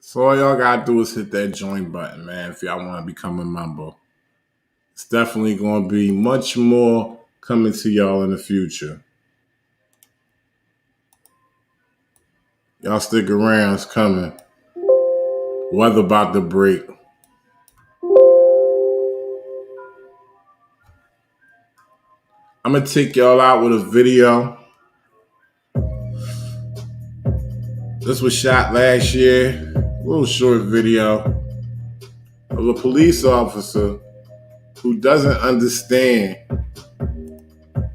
So all y'all gotta do is hit that join button, man, if y'all want to become a member. It's definitely going to be much more coming to y'all in the future. Y'all stick around, it's coming. Weather about to break. I'm going to take y'all out with a video. This was shot last year. A little short video of a police officer who doesn't understand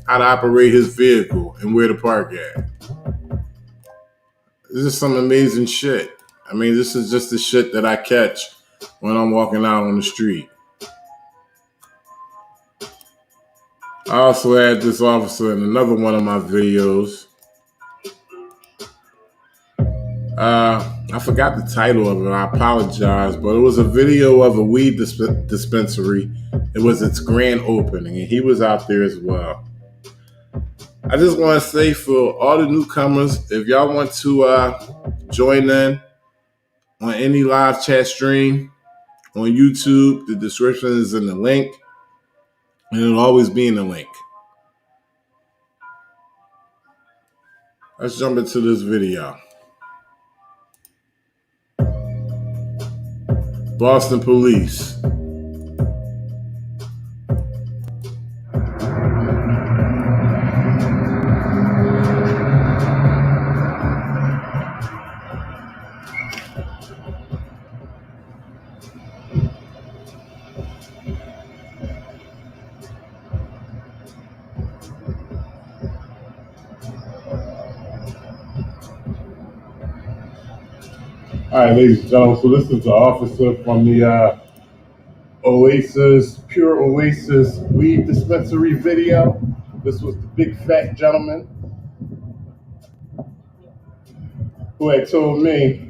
how to operate his vehicle and where to park at. This is some amazing shit. I mean, this is just the shit that I catch when I'm walking out on the street. I also had this officer in another one of my videos. I I forgot the title of it. I apologize, but it was a video of a weed dispensary. It was its grand opening, and he was out there as well. I just want to say for all the newcomers, if y'all want to join in on any live chat stream on YouTube, the description is in the link, and it'll always be in the link. Let's jump into this video. Boston police. All right, ladies and gentlemen, so this is the officer from the Pure Oasis weed dispensary video. This was the big fat gentleman who had told me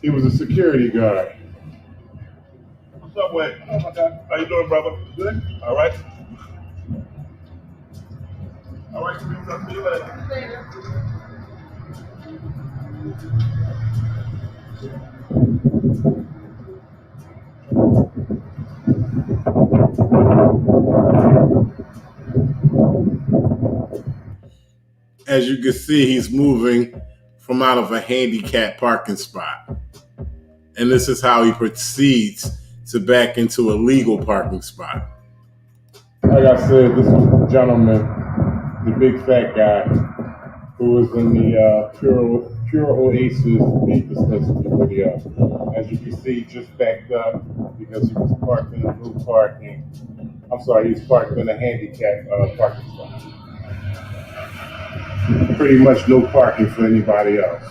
he was a security guard. What's up, Wade? Oh my God. How you doing, brother? Good? All right. All right, I'll see you later. As you can see, he's moving from out of a handicapped parking spot. And this is how he proceeds to back into a legal parking spot. Like I said, this was the gentleman, the big fat guy, who was in the Pure Oasis weed dispensary video. As you can see, he just backed up because he was parked in a no parking. I'm sorry, he's parked in a handicapped parking spot. Pretty much no parking for anybody else.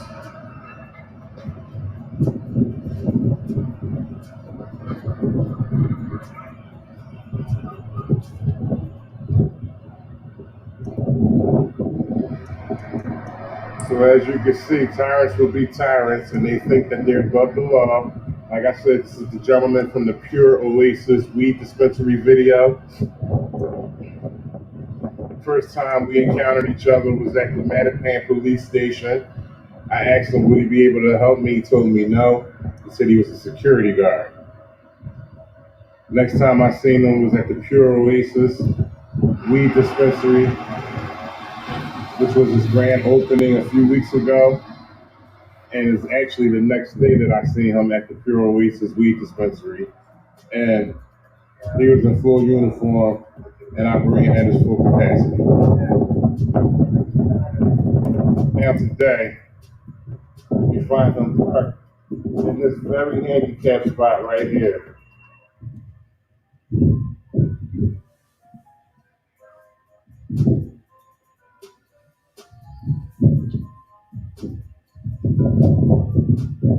So as you can see, tyrants will be tyrants, and they think that they're above the law. Like I said, this is the gentleman from the Pure Oasis weed dispensary video. The first time we encountered each other was at the Mattapan police station. I asked him, would he be able to help me? He told me no. He said he was a security guard. Next time I seen him was at the Pure Oasis weed dispensary, which was his grand opening a few weeks ago. And it's actually the next day that I seen him at the Pure Oasis weed dispensary. And he was in full uniform and operating at his full capacity. Now today, you find him parked in this very handicapped spot right here.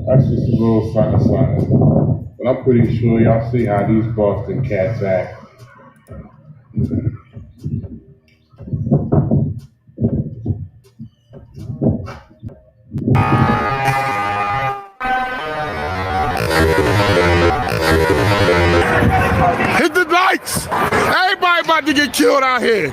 That's just a little something. But I'm pretty sure y'all see how these Boston cats act. Hit the lights! Everybody about to get killed out here.